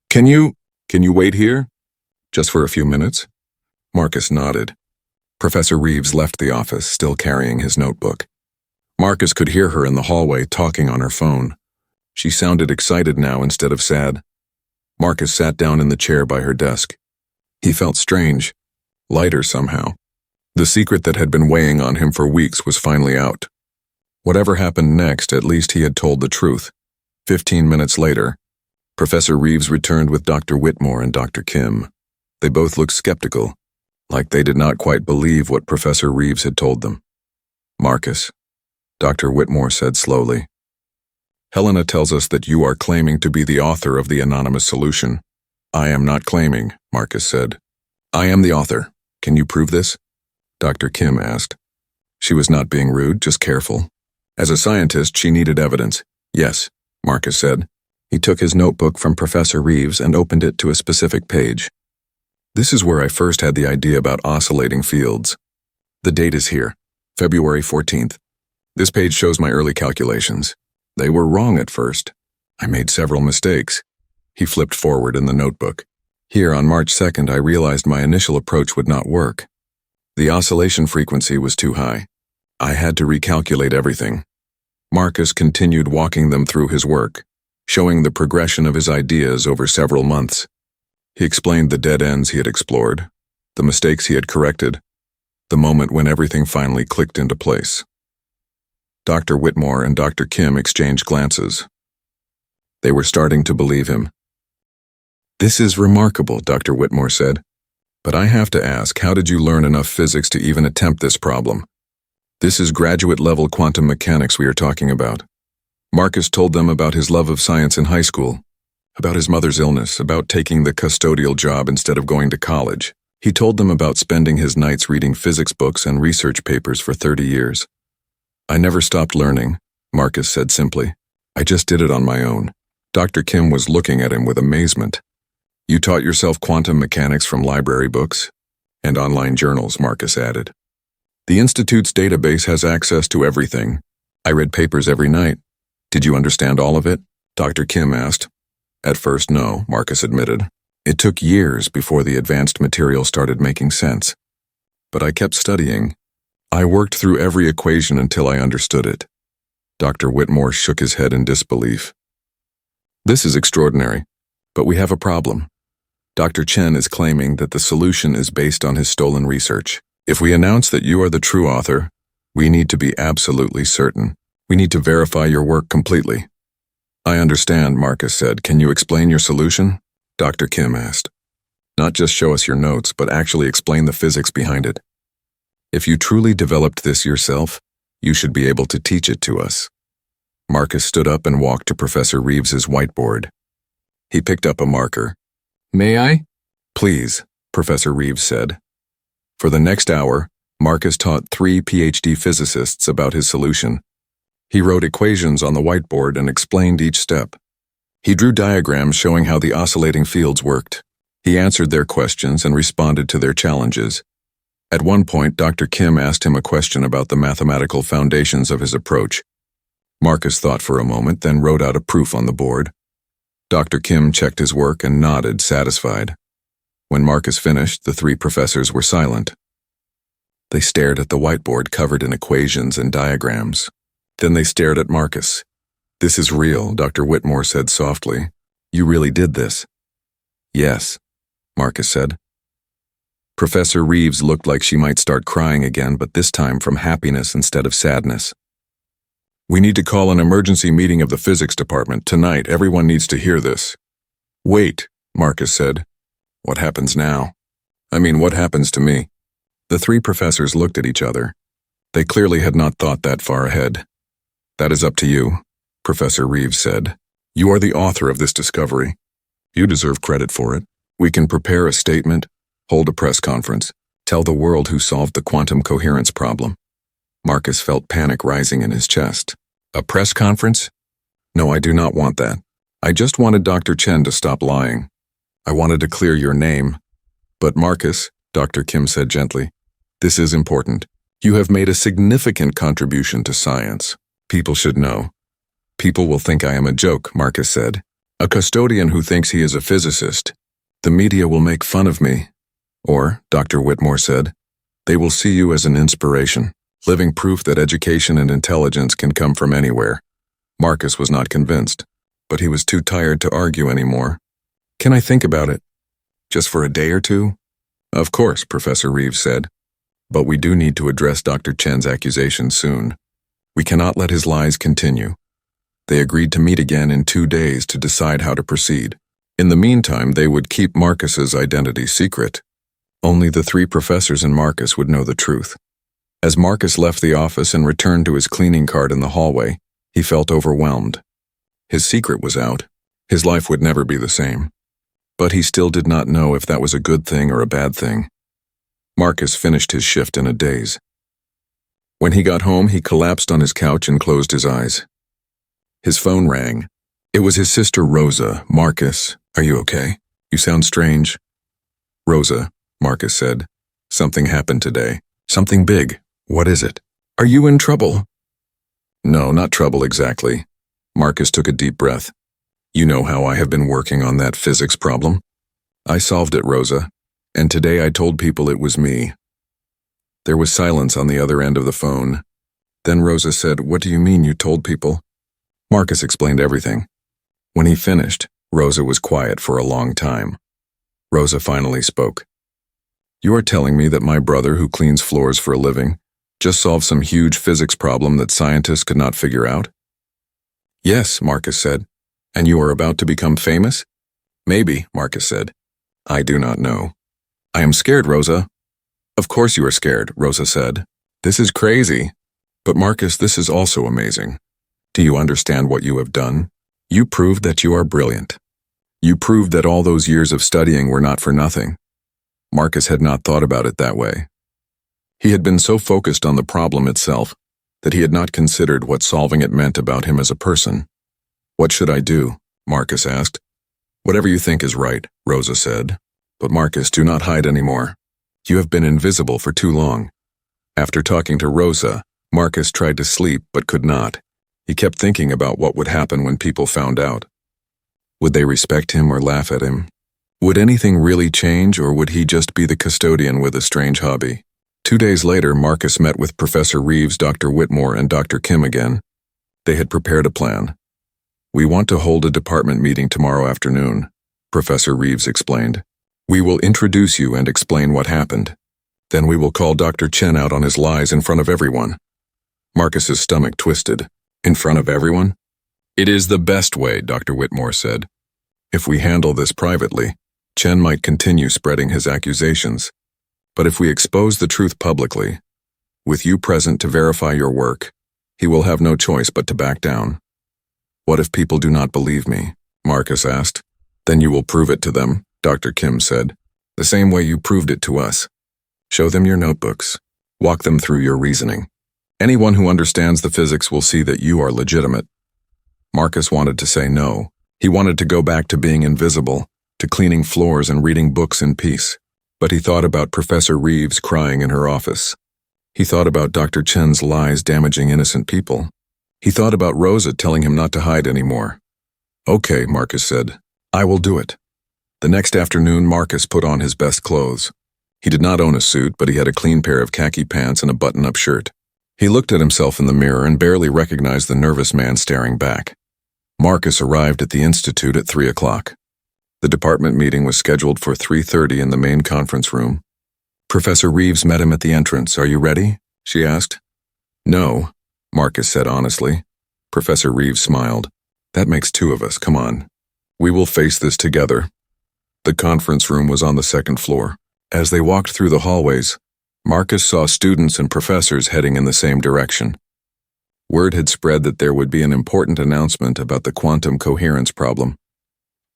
Can you wait here? Just for a few minutes?" Marcus nodded. Professor Reeves left the office, still carrying his notebook. Marcus could hear her in the hallway talking on her phone. She sounded excited now instead of sad. Marcus sat down in the chair by her desk. He felt strange, lighter somehow. The secret that had been weighing on him for weeks was finally out. Whatever happened next, at least he had told the truth. 15 minutes later, Professor Reeves returned with Dr. Whitmore and Dr. Kim. They both looked skeptical, like they did not quite believe what Professor Reeves had told them. "Marcus," Dr. Whitmore said slowly, "Helena tells us that you are claiming to be the author of the anonymous solution." "I am not claiming," Marcus said. "I am the author. Can you prove this?" Dr. Kim asked. She was not being rude, just careful. As a scientist, she needed evidence. "Yes," Marcus said. He took his notebook from Professor Reeves and opened it to a specific page. "This is where I first had the idea about oscillating fields. The date is here, February 14th. This page shows my early calculations. They were wrong at first. I made several mistakes." He flipped forward in the notebook. "Here, on March 2nd, I realized my initial approach would not work. The oscillation frequency was too high. I had to recalculate everything." Marcus continued walking them through his work, showing the progression of his ideas over several months. He explained the dead ends he had explored, the mistakes he had corrected, the moment when everything finally clicked into place. Dr. Whitmore and Dr. Kim exchanged glances. They were starting to believe him. "This is remarkable," Dr. Whitmore said. "But I have to ask, how did you learn enough physics to even attempt this problem? This is graduate-level quantum mechanics we are talking about." Marcus told them about his love of science in high school, about his mother's illness, about taking the custodial job instead of going to college. He told them about spending his nights reading physics books and research papers for 30 years. "I never stopped learning," Marcus said simply. "I just did it on my own." Dr. Kim was looking at him with amazement. "You taught yourself quantum mechanics from library books and online journals," Marcus added. "The Institute's database has access to everything. I read papers every night. Did you understand all of it?" Dr. Kim asked. "At first, no," Marcus admitted. "It took years before the advanced material started making sense. But I kept studying. I worked through every equation until I understood it." Dr. Whitmore shook his head in disbelief. "This is extraordinary, but we have a problem. Dr. Chen is claiming that the solution is based on his stolen research. If we announce that you are the true author, we need to be absolutely certain. We need to verify your work completely." "I understand," Marcus said. "Can you explain your solution?" Dr. Kim asked. "Not just show us your notes, but actually explain the physics behind it. If you truly developed this yourself, you should be able to teach it to us." Marcus stood up and walked to Professor Reeves's whiteboard. He picked up a marker. "May I?" "Please," Professor Reeves said. For the next hour, Marcus taught 3 PhD physicists about his solution. He wrote equations on the whiteboard and explained each step. He drew diagrams showing how the oscillating fields worked. He answered their questions and responded to their challenges. At one point, Dr. Kim asked him a question about the mathematical foundations of his approach. Marcus thought for a moment, then wrote out a proof on the board. Dr. Kim checked his work and nodded, satisfied. When Marcus finished, the 3 professors were silent. They stared at the whiteboard covered in equations and diagrams. Then they stared at Marcus. "This is real," Dr. Whitmore said softly. "You really did this." "Yes," Marcus said. Professor Reeves looked like she might start crying again, but this time from happiness instead of sadness. "We need to call an emergency meeting of the physics department tonight. Everyone needs to hear this." "Wait," Marcus said. "What happens now? I mean, what happens to me?" The 3 professors looked at each other. They clearly had not thought that far ahead. "That is up to you," Professor Reeves said. "You are the author of this discovery. You deserve credit for it. We can prepare a statement, hold a press conference, tell the world who solved the quantum coherence problem." Marcus felt panic rising in his chest. "A press conference? No, I do not want that. I just wanted Dr. Chen to stop lying. I wanted to clear your name." "But Marcus," Dr. Kim said gently, "this is important. You have made a significant contribution to science. People should know." "People will think I am a joke," Marcus said. "A custodian who thinks he is a physicist. The media will make fun of me." "Or," Dr. Whitmore said, "they will see you as an inspiration, living proof that education and intelligence can come from anywhere." Marcus was not convinced, but he was too tired to argue anymore. "Can I think about it? Just for a day or 2? "Of course," Professor Reeves said. "But we do need to address Dr. Chen's accusations soon. We cannot let his lies continue." They agreed to meet again in 2 days to decide how to proceed. In the meantime, they would keep Marcus's identity secret. Only the 3 professors and Marcus would know the truth. As Marcus left the office and returned to his cleaning cart in the hallway, he felt overwhelmed. His secret was out. His life would never be the same. But he still did not know if that was a good thing or a bad thing. Marcus finished his shift in a daze. When he got home, he collapsed on his couch and closed his eyes. His phone rang. It was his sister Rosa. "Marcus, are you okay? You sound strange." "Rosa," Marcus said, "something happened today. Something big. What is it?" "Are you in trouble?" "No, not trouble exactly." Marcus took a deep breath. "You know how I have been working on that physics problem? I solved it, Rosa, and today I told people it was me." There was silence on the other end of the phone. Then Rosa said, "What do you mean you told people?" Marcus explained everything. When he finished, Rosa was quiet for a long time. Rosa finally spoke. You are telling me that my brother, who cleans floors for a living, just solved some huge physics problem that scientists could not figure out? Yes, Marcus said. And you are about to become famous? Maybe, Marcus said. I do not know. I am scared, Rosa. Of course you are scared, Rosa said. This is crazy. But Marcus, this is also amazing. Do you understand what you have done? You proved that you are brilliant. You proved that all those years of studying were not for nothing. Marcus had not thought about it that way. He had been so focused on the problem itself that he had not considered what solving it meant about him as a person. What should I do? Marcus asked. Whatever you think is right, Rosa said. But Marcus, do not hide anymore. You have been invisible for too long. After talking to Rosa, Marcus tried to sleep but could not. He kept thinking about what would happen when people found out. Would they respect him or laugh at him? Would anything really change, or would he just be the custodian with a strange hobby? 2 days later, Marcus met with Professor Reeves, Dr. Whitmore, and Dr. Kim again. They had prepared a plan. We want to hold a department meeting tomorrow afternoon, Professor Reeves explained. We will introduce you and explain what happened. Then we will call Dr. Chen out on his lies in front of everyone. Marcus's stomach twisted. In front of everyone? It is the best way, Dr. Whitmore said. If we handle this privately, Chen might continue spreading his accusations. But if we expose the truth publicly, with you present to verify your work, he will have no choice but to back down. What if people do not believe me? Marcus asked. Then you will prove it to them, Dr. Kim said. The same way you proved it to us. Show them your notebooks. Walk them through your reasoning. Anyone who understands the physics will see that you are legitimate. Marcus wanted to say no. He wanted to go back to being invisible, to cleaning floors and reading books in peace. But he thought about Professor Reeves crying in her office. He thought about Dr. Chen's lies damaging innocent people. He thought about Rosa telling him not to hide anymore. Okay, Marcus said. I will do it. The next afternoon, Marcus put on his best clothes. He did not own a suit, but he had a clean pair of khaki pants and a button-up shirt. He looked at himself in the mirror and barely recognized the nervous man staring back. Marcus arrived at the institute at 3 o'clock. The department meeting was scheduled for 3:30 in the main conference room. Professor Reeves met him at the entrance. Are you ready? She asked. No, Marcus said honestly. Professor Reeves smiled. That makes 2 of us, come on. We will face this together. The conference room was on the 2nd floor. As they walked through the hallways, Marcus saw students and professors heading in the same direction. Word had spread that there would be an important announcement about the quantum coherence problem.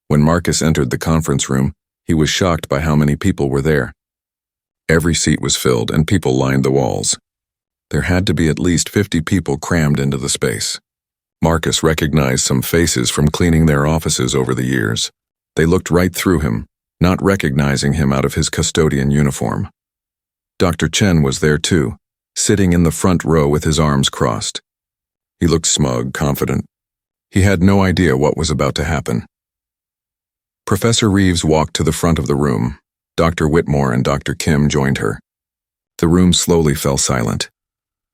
When Marcus entered the conference room, he was shocked by how many people were there. Every seat was filled and people lined the walls. There had to be at least 50 people crammed into the space. Marcus recognized some faces from cleaning their offices over the years. They looked right through him, not recognizing him out of his custodian uniform. Dr. Chen was there too, sitting in the front row with his arms crossed. He looked smug, confident. He had no idea what was about to happen. Professor Reeves walked to the front of the room. Dr. Whitmore and Dr. Kim joined her. The room slowly fell silent.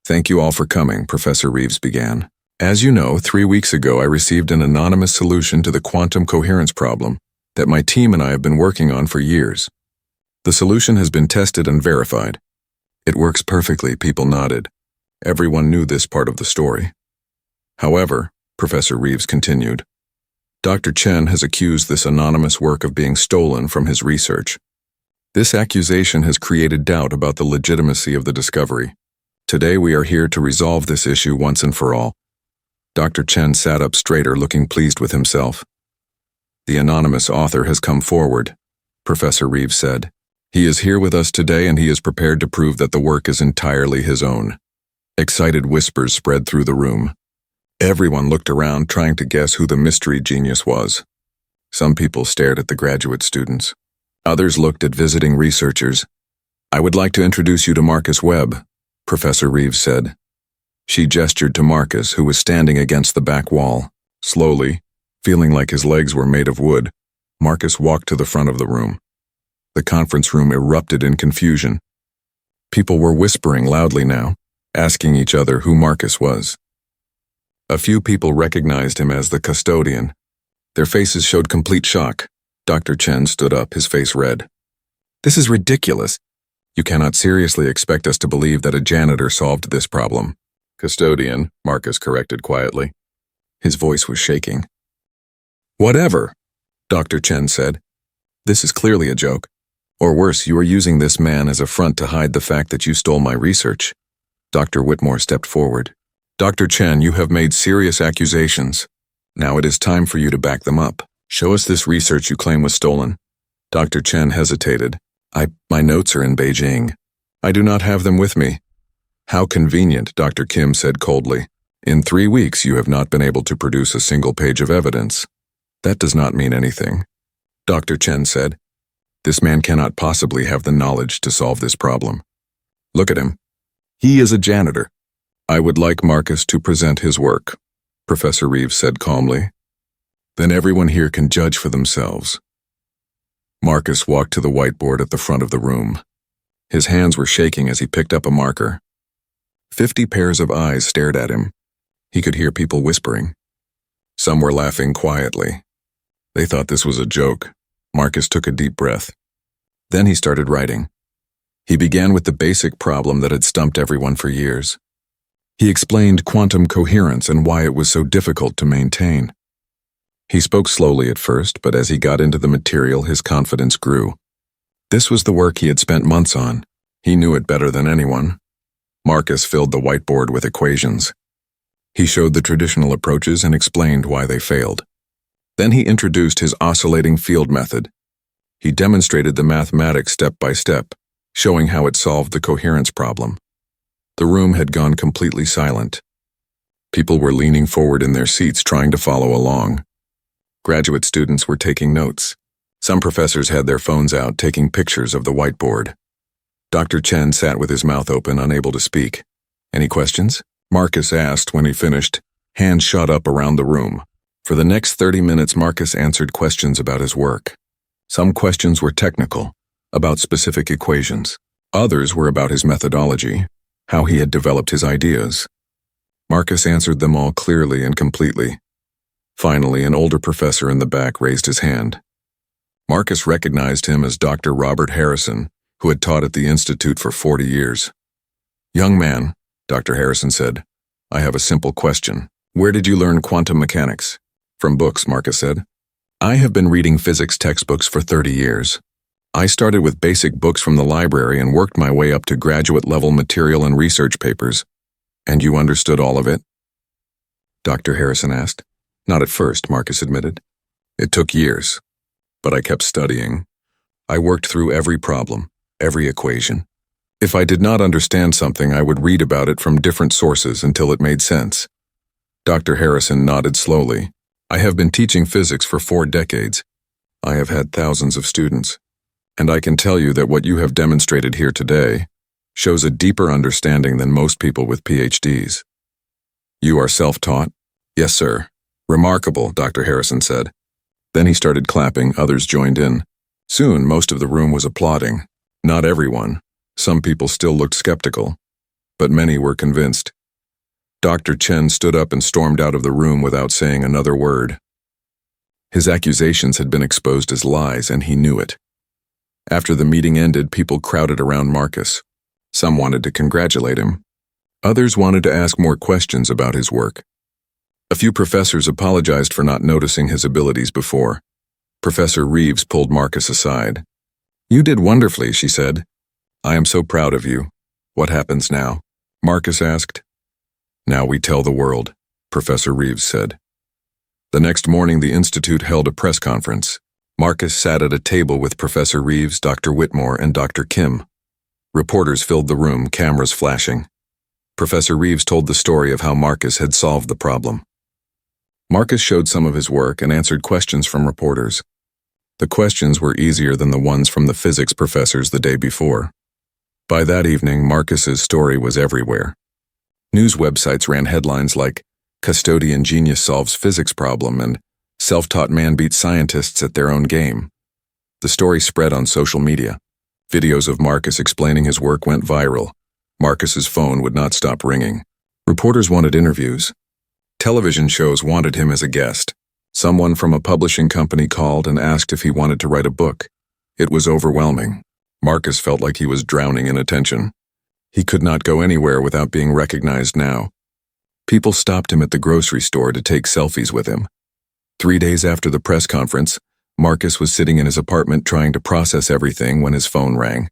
Thank you all for coming, Professor Reeves began. As you know, 3 weeks ago I received an anonymous solution to the quantum coherence problem that my team and I have been working on for years. The solution has been tested and verified. It works perfectly, people nodded. Everyone knew this part of the story. However, Professor Reeves continued, Dr. Chen has accused this anonymous work of being stolen from his research. This accusation has created doubt about the legitimacy of the discovery. Today we are here to resolve this issue once and for all. Dr. Chen sat up straighter, looking pleased with himself. The anonymous author has come forward, Professor Reeves said. He is here with us today and he is prepared to prove that the work is entirely his own. Excited whispers spread through the room. Everyone looked around trying to guess who the mystery genius was. Some people stared at the graduate students. Others looked at visiting researchers. I would like to introduce you to Marcus Webb, Professor Reeves said. She gestured to Marcus, who was standing against the back wall. Slowly, feeling like his legs were made of wood, Marcus walked to the front of the room. The conference room erupted in confusion. People were whispering loudly now, asking each other who Marcus was. A few people recognized him as the custodian. Their faces showed complete shock. Dr. Chen stood up, his face red. This is ridiculous. You cannot seriously expect us to believe that a janitor solved this problem. Custodian, Marcus corrected quietly. His voice was shaking. Whatever, Dr. Chen said. This is clearly a joke. Or worse, you are using this man as a front to hide the fact that you stole my research. Dr. Whitmore stepped forward. Dr. Chen, you have made serious accusations. Now it is time for you to back them up. Show us this research you claim was stolen. Dr. Chen hesitated. My notes are in Beijing. I do not have them with me. How convenient, Dr. Kim said coldly. In 3 weeks you have not been able to produce a single page of evidence. That does not mean anything. Dr. Chen said. This man cannot possibly have the knowledge to solve this problem. Look at him. He is a janitor. I would like Marcus to present his work, Professor Reeves said calmly. Then everyone here can judge for themselves. Marcus walked to the whiteboard at the front of the room. His hands were shaking as he picked up a marker. 50 pairs of eyes stared at him. He could hear people whispering. Some were laughing quietly. They thought this was a joke. Marcus took a deep breath. Then he started writing. He began with the basic problem that had stumped everyone for years. He explained quantum coherence and why it was so difficult to maintain. He spoke slowly at first, but as he got into the material, his confidence grew. This was the work he had spent months on. He knew it better than anyone. Marcus filled the whiteboard with equations. He showed the traditional approaches and explained why they failed. Then he introduced his oscillating field method. He demonstrated the mathematics step by step, showing how it solved the coherence problem. The room had gone completely silent. People were leaning forward in their seats trying to follow along. Graduate students were taking notes. Some professors had their phones out taking pictures of the whiteboard. Dr. Chen sat with his mouth open, unable to speak. Any questions? Marcus asked when he finished. Hands shot up around the room. For the next 30 minutes, Marcus answered questions about his work. Some questions were technical, about specific equations. Others were about his methodology, how he had developed his ideas. Marcus answered them all clearly and completely. Finally, an older professor in the back raised his hand. Marcus recognized him as Dr. Robert Harrison, who had taught at the Institute for 40 years. Young man, Dr. Harrison said, I have a simple question. Where did you learn quantum mechanics? From books, Marcus said. I have been reading physics textbooks for 30 years. I started with basic books from the library and worked my way up to graduate-level material and research papers. And you understood all of it? Dr. Harrison asked. Not at first, Marcus admitted. It took years, but I kept studying. I worked through every problem, every equation. If I did not understand something, I would read about it from different sources until it made sense. Dr. Harrison nodded slowly. I have been teaching physics for 4 decades. I have had thousands of students. And I can tell you that what you have demonstrated here today shows a deeper understanding than most people with PhDs. You are self-taught? Yes, sir. Remarkable, Dr. Harrison said. Then he started clapping, others joined in. Soon, most of the room was applauding. Not everyone. Some people still looked skeptical, but many were convinced. Dr. Chen stood up and stormed out of the room without saying another word. His accusations had been exposed as lies, and he knew it. After the meeting ended, people crowded around Marcus. Some wanted to congratulate him. Others wanted to ask more questions about his work. A few professors apologized for not noticing his abilities before. Professor Reeves pulled Marcus aside. You did wonderfully, she said. I am so proud of you. What happens now? Marcus asked. Now we tell the world, Professor Reeves said. The next morning, the Institute held a press conference. Marcus sat at a table with Professor Reeves, Dr. Whitmore, and Dr. Kim. Reporters filled the room, cameras flashing. Professor Reeves told the story of how Marcus had solved the problem. Marcus showed some of his work and answered questions from reporters. The questions were easier than the ones from the physics professors the day before. By that evening, Marcus's story was everywhere. News websites ran headlines like, Custodian genius solves physics problem and self-taught man beats scientists at their own game. The story spread on social media. Videos of Marcus explaining his work went viral. Marcus's phone would not stop ringing. Reporters wanted interviews. Television shows wanted him as a guest. Someone from a publishing company called and asked if he wanted to write a book. It was overwhelming. Marcus felt like he was drowning in attention. He could not go anywhere without being recognized now. People stopped him at the grocery store to take selfies with him. 3 days after the press conference, Marcus was sitting in his apartment trying to process everything when his phone rang.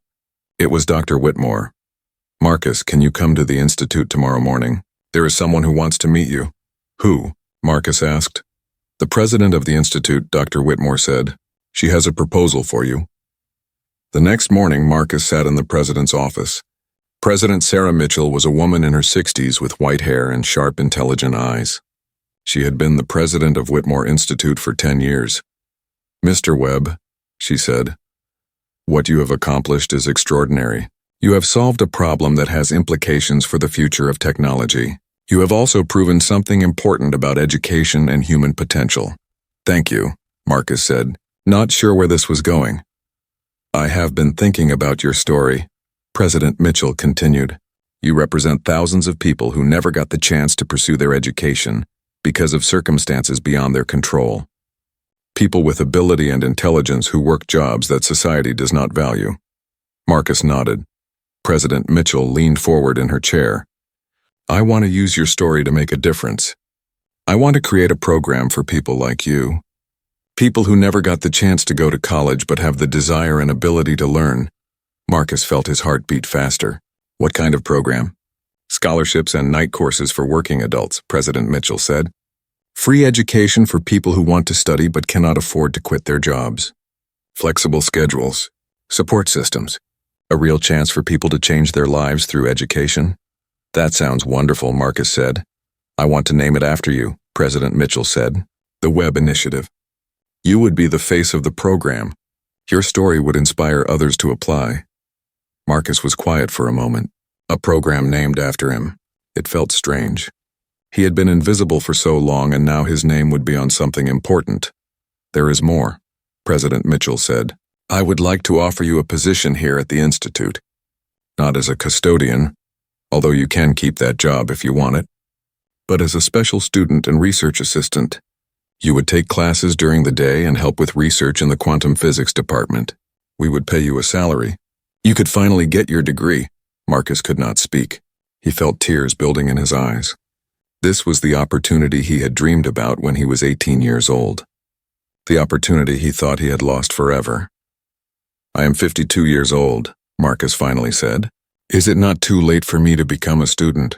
It was Dr. Whitmore. "Marcus, can you come to the Institute tomorrow morning? There is someone who wants to meet you." "Who?" Marcus asked. "The president of the Institute," Dr. Whitmore said. "She has a proposal for you." The next morning, Marcus sat in the president's office. President Sarah Mitchell was a woman in her 60s with white hair and sharp, intelligent eyes. She had been the president of Whitmore Institute for 10 years. "Mr. Webb," she said, "what you have accomplished is extraordinary. You have solved a problem that has implications for the future of technology. You have also proven something important about education and human potential." "Thank you," Marcus said, not sure where this was going. "I have been thinking about your story," President Mitchell continued. "You represent thousands of people who never got the chance to pursue their education because of circumstances beyond their control. People with ability and intelligence who work jobs that society does not value." Marcus nodded. President Mitchell leaned forward in her chair. "I want to use your story to make a difference. I want to create a program for people like you. People who never got the chance to go to college but have the desire and ability to learn." Marcus felt his heart beat faster. "What kind of program?" "Scholarships and night courses for working adults," President Mitchell said. "Free education for people who want to study but cannot afford to quit their jobs. Flexible schedules, support systems, a real chance for people to change their lives through education." "That sounds wonderful," Marcus said. "I want to name it after you," President Mitchell said. "The Webb Initiative. You would be the face of the program. Your story would inspire others to apply." Marcus was quiet for a moment. A program named after him. It felt strange. He had been invisible for so long, and now his name would be on something important. "There is more," President Mitchell said. "I would like to offer you a position here at the Institute. Not as a custodian, although you can keep that job if you want it, but as a special student and research assistant. You would take classes during the day and help with research in the quantum physics department. We would pay you a salary. You could finally get your degree." Marcus could not speak. He felt tears building in his eyes. This was the opportunity he had dreamed about when he was 18 years old. The opportunity he thought he had lost forever. "I am 52 years old," Marcus finally said. "Is it not too late for me to become a student?"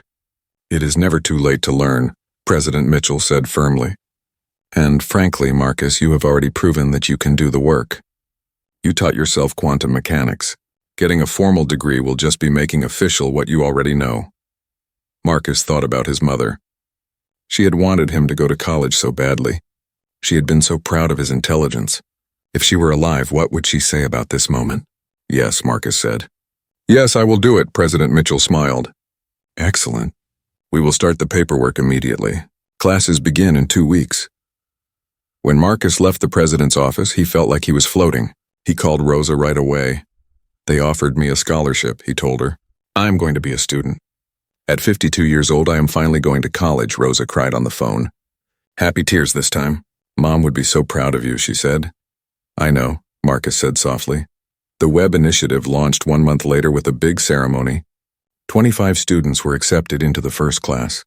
"It is never too late to learn," President Mitchell said firmly. "And frankly, Marcus, you have already proven that you can do the work. You taught yourself quantum mechanics. Getting a formal degree will just be making official what you already know." Marcus thought about his mother. She had wanted him to go to college so badly. She had been so proud of his intelligence. If she were alive, what would she say about this moment? "Yes," Marcus said. "Yes, I will do it," President Mitchell smiled. "Excellent. We will start the paperwork immediately. Classes begin in 2 weeks." When Marcus left the president's office, he felt like he was floating. He called Rosa right away. "They offered me a scholarship," he told her. "I'm going to be a student. At 52 years old, I am finally going to college," Rosa cried on the phone. Happy tears this time. "Mom would be so proud of you," she said. "I know," Marcus said softly. The Webb Initiative launched 1 month later with a big ceremony. 25 students were accepted into the first class.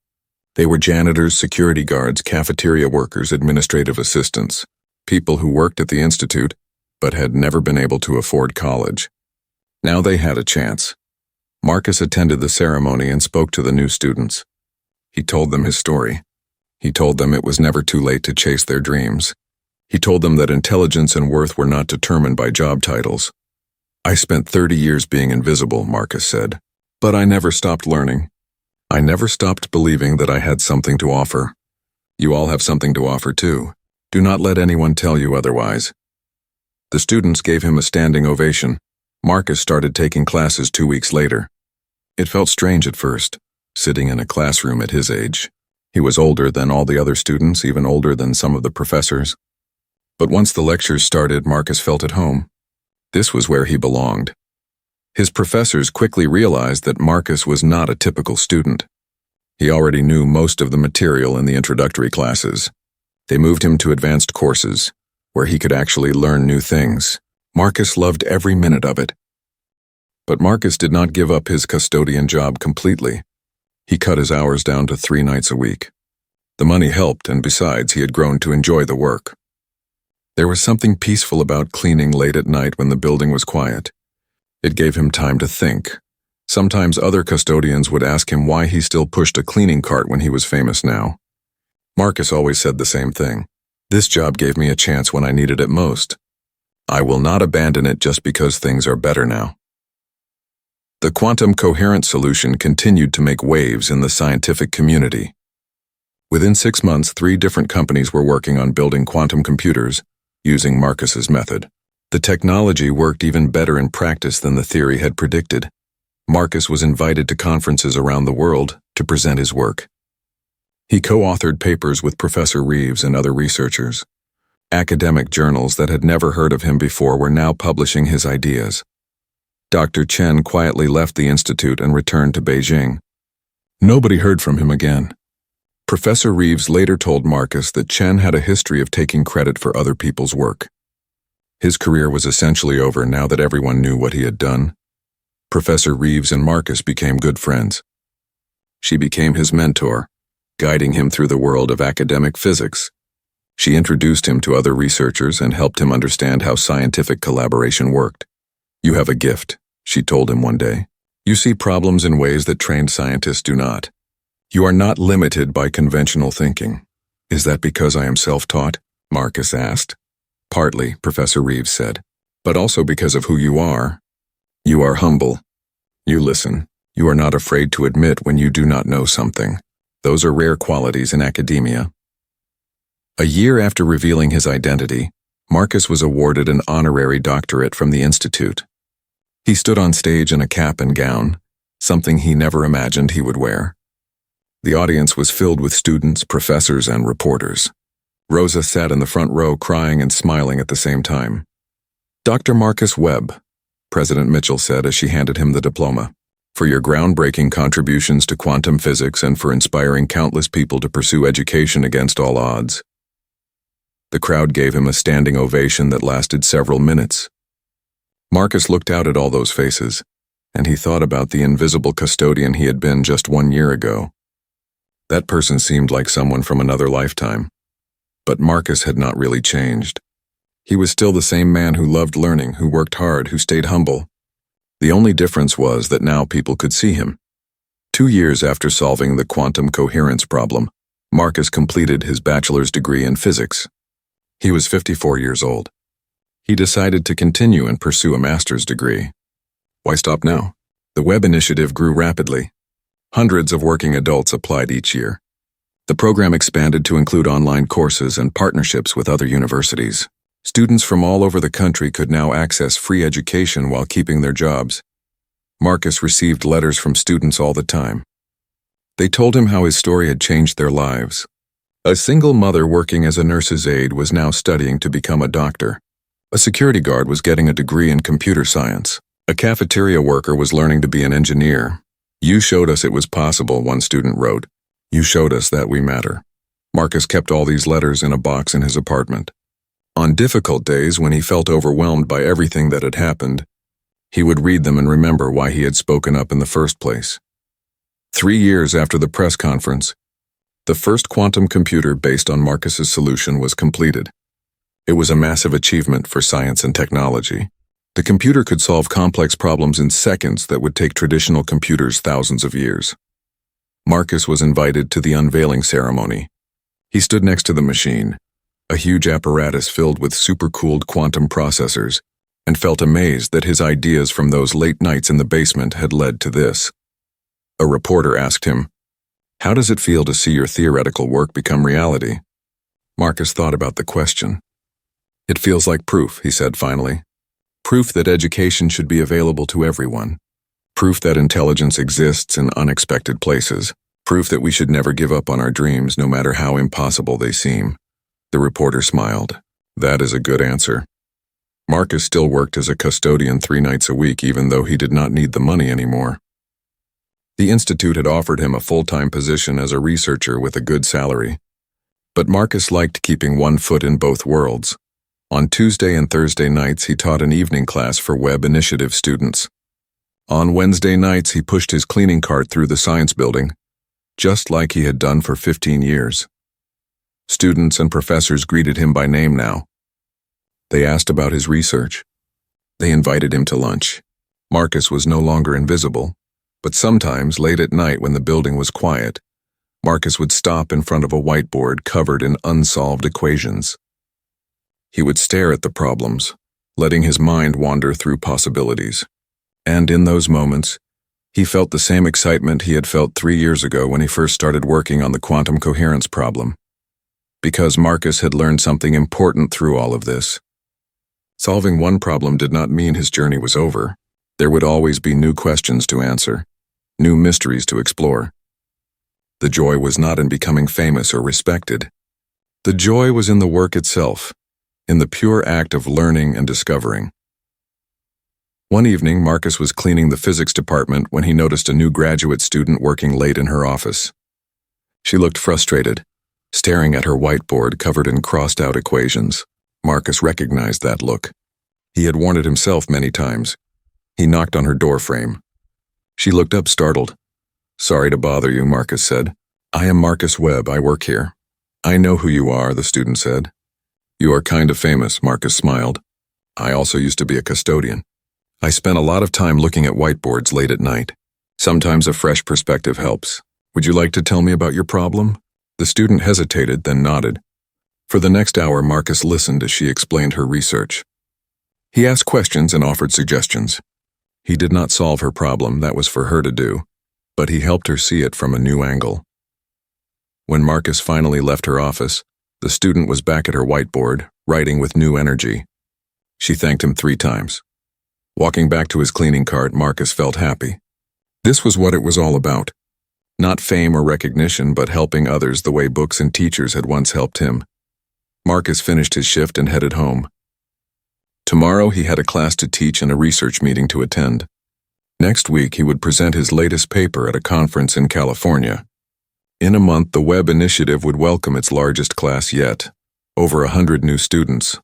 They were janitors, security guards, cafeteria workers, administrative assistants, people who worked at the Institute but had never been able to afford college. Now they had a chance. Marcus attended the ceremony and spoke to the new students. He told them his story. He told them it was never too late to chase their dreams. He told them that intelligence and worth were not determined by job titles. "I spent 30 years being invisible," Marcus said, "but I never stopped learning. I never stopped believing that I had something to offer. You all have something to offer too. Do not let anyone tell you otherwise." The students gave him a standing ovation. Marcus started taking classes 2 weeks later. It felt strange at first, sitting in a classroom at his age. He was older than all the other students, even older than some of the professors. But once the lectures started, Marcus felt at home. This was where he belonged. His professors quickly realized that Marcus was not a typical student. He already knew most of the material in the introductory classes. They moved him to advanced courses, where he could actually learn new things. Marcus loved every minute of it. But Marcus did not give up his custodian job completely. He cut his hours down to 3 nights a week. The money helped, and besides, he had grown to enjoy the work. There was something peaceful about cleaning late at night when the building was quiet. It gave him time to think. Sometimes other custodians would ask him why he still pushed a cleaning cart when he was famous now. Marcus always said the same thing. This job gave me a chance when I needed it most. I will not abandon it just because things are better now. The quantum coherence solution continued to make waves in the scientific community. Within 6 months, 3 different companies were working on building quantum computers using Marcus's method. The technology worked even better in practice than the theory had predicted. Marcus was invited to conferences around the world to present his work. He co-authored papers with Professor Reeves and other researchers. Academic journals that had never heard of him before were now publishing his ideas. Dr. Chen quietly left the institute and returned to Beijing. Nobody heard from him again. Professor Reeves later told Marcus that Chen had a history of taking credit for other people's work. His career was essentially over now that everyone knew what he had done. Professor Reeves and Marcus became good friends. She became his mentor, guiding him through the world of academic physics. She introduced him to other researchers and helped him understand how scientific collaboration worked. "You have a gift," she told him one day. "You see problems in ways that trained scientists do not. You are not limited by conventional thinking." "Is that because I am self-taught?" Marcus asked. "Partly," Professor Reeves said, "but also because of who you are. You are humble. You listen. You are not afraid to admit when you do not know something. Those are rare qualities in academia." A year after revealing his identity, Marcus was awarded an honorary doctorate from the institute. He stood on stage in a cap and gown, something he never imagined he would wear. The audience was filled with students, professors, and reporters. Rosa sat in the front row crying and smiling at the same time. "Dr. Marcus Webb," President Mitchell said as she handed him the diploma, "for your groundbreaking contributions to quantum physics and for inspiring countless people to pursue education against all odds." The crowd gave him a standing ovation that lasted several minutes. Marcus looked out at all those faces, and he thought about the invisible custodian he had been just 1 year ago. That person seemed like someone from another lifetime. But Marcus had not really changed. He was still the same man who loved learning, who worked hard, who stayed humble. The only difference was that now people could see him. 2 years after solving the quantum coherence problem, Marcus completed his bachelor's degree in physics. He was 54 years old. He decided to continue and pursue a master's degree. Why stop now? The Webb initiative grew rapidly. Hundreds of working adults applied each year. The program expanded to include online courses and partnerships with other universities. Students from all over the country could now access free education while keeping their jobs. Marcus received letters from students all the time. They told him how his story had changed their lives. A single mother working as a nurse's aide was now studying to become a doctor. A security guard was getting a degree in computer science. A cafeteria worker was learning to be an engineer. "You showed us it was possible," one student wrote. "You showed us that we matter." Marcus kept all these letters in a box in his apartment. On difficult days, when he felt overwhelmed by everything that had happened, he would read them and remember why he had spoken up in the first place. 3 years after the press conference, the first quantum computer based on Marcus's solution was completed. It was a massive achievement for science and technology. The computer could solve complex problems in seconds that would take traditional computers thousands of years. Marcus was invited to the unveiling ceremony. He stood next to the machine, a huge apparatus filled with supercooled quantum processors, and felt amazed that his ideas from those late nights in the basement had led to this. A reporter asked him, "How does it feel to see your theoretical work become reality?" Marcus thought about the question. "It feels like proof," he said finally. "Proof that education should be available to everyone. Proof that intelligence exists in unexpected places. Proof that we should never give up on our dreams, no matter how impossible they seem." The reporter smiled. "That is a good answer." Marcus still worked as a custodian 3 nights a week, even though he did not need the money anymore. The institute had offered him a full-time position as a researcher with a good salary. But Marcus liked keeping one foot in both worlds. On Tuesday and Thursday nights, he taught an evening class for Webb Initiative students. On Wednesday nights, he pushed his cleaning cart through the science building, just like he had done for 15 years. Students and professors greeted him by name now. They asked about his research. They invited him to lunch. Marcus was no longer invisible, but sometimes, late at night when the building was quiet, Marcus would stop in front of a whiteboard covered in unsolved equations. He would stare at the problems, letting his mind wander through possibilities. And in those moments, he felt the same excitement he had felt 3 years ago when he first started working on the quantum coherence problem. Because Marcus had learned something important through all of this. Solving one problem did not mean his journey was over. There would always be new questions to answer, new mysteries to explore. The joy was not in becoming famous or respected. The joy was in the work itself, in the pure act of learning and discovering. One evening, Marcus was cleaning the physics department when he noticed a new graduate student working late in her office. She looked frustrated, staring at her whiteboard covered in crossed-out equations. Marcus recognized that look. He had worn it himself many times. He knocked on her doorframe. She looked up startled. "Sorry to bother you," Marcus said. "I am Marcus Webb. I work here." "I know who you are," the student said. "You are kind of famous," Marcus smiled. "I also used to be a custodian. I spent a lot of time looking at whiteboards late at night. Sometimes a fresh perspective helps. Would you like to tell me about your problem?" The student hesitated, then nodded. For the next hour, Marcus listened as she explained her research. He asked questions and offered suggestions. He did not solve her problem, that was for her to do, but he helped her see it from a new angle. When Marcus finally left her office, the student was back at her whiteboard, writing with new energy. She thanked him 3 times. Walking back to his cleaning cart, Marcus felt happy. This was what it was all about. Not fame or recognition, but helping others the way books and teachers had once helped him. Marcus finished his shift and headed home. Tomorrow he had a class to teach and a research meeting to attend. Next week he would present his latest paper at a conference in California. In a month, the Webb Initiative would welcome its largest class yet, over 100 new students.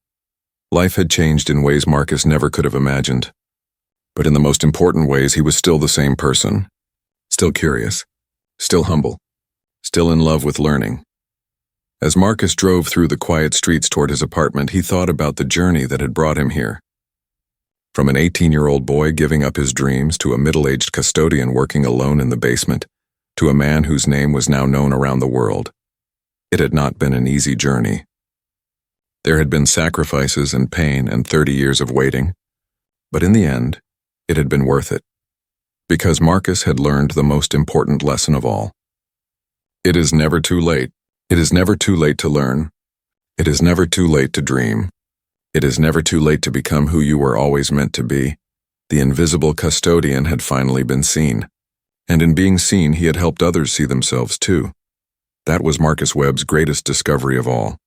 Life had changed in ways Marcus never could have imagined. But in the most important ways, he was still the same person. Still curious, still humble, still in love with learning. As Marcus drove through the quiet streets toward his apartment, he thought about the journey that had brought him here. From an 18-year-old boy giving up his dreams to a middle-aged custodian working alone in the basement, to a man whose name was now known around the world. It had not been an easy journey. There had been sacrifices and pain and 30 years of waiting, but in the end, it had been worth it. Because Marcus had learned the most important lesson of all. It is never too late. It is never too late to learn. It is never too late to dream. It is never too late to become who you were always meant to be. The invisible custodian had finally been seen. And in being seen, he had helped others see themselves too. That was Marcus Webb's greatest discovery of all.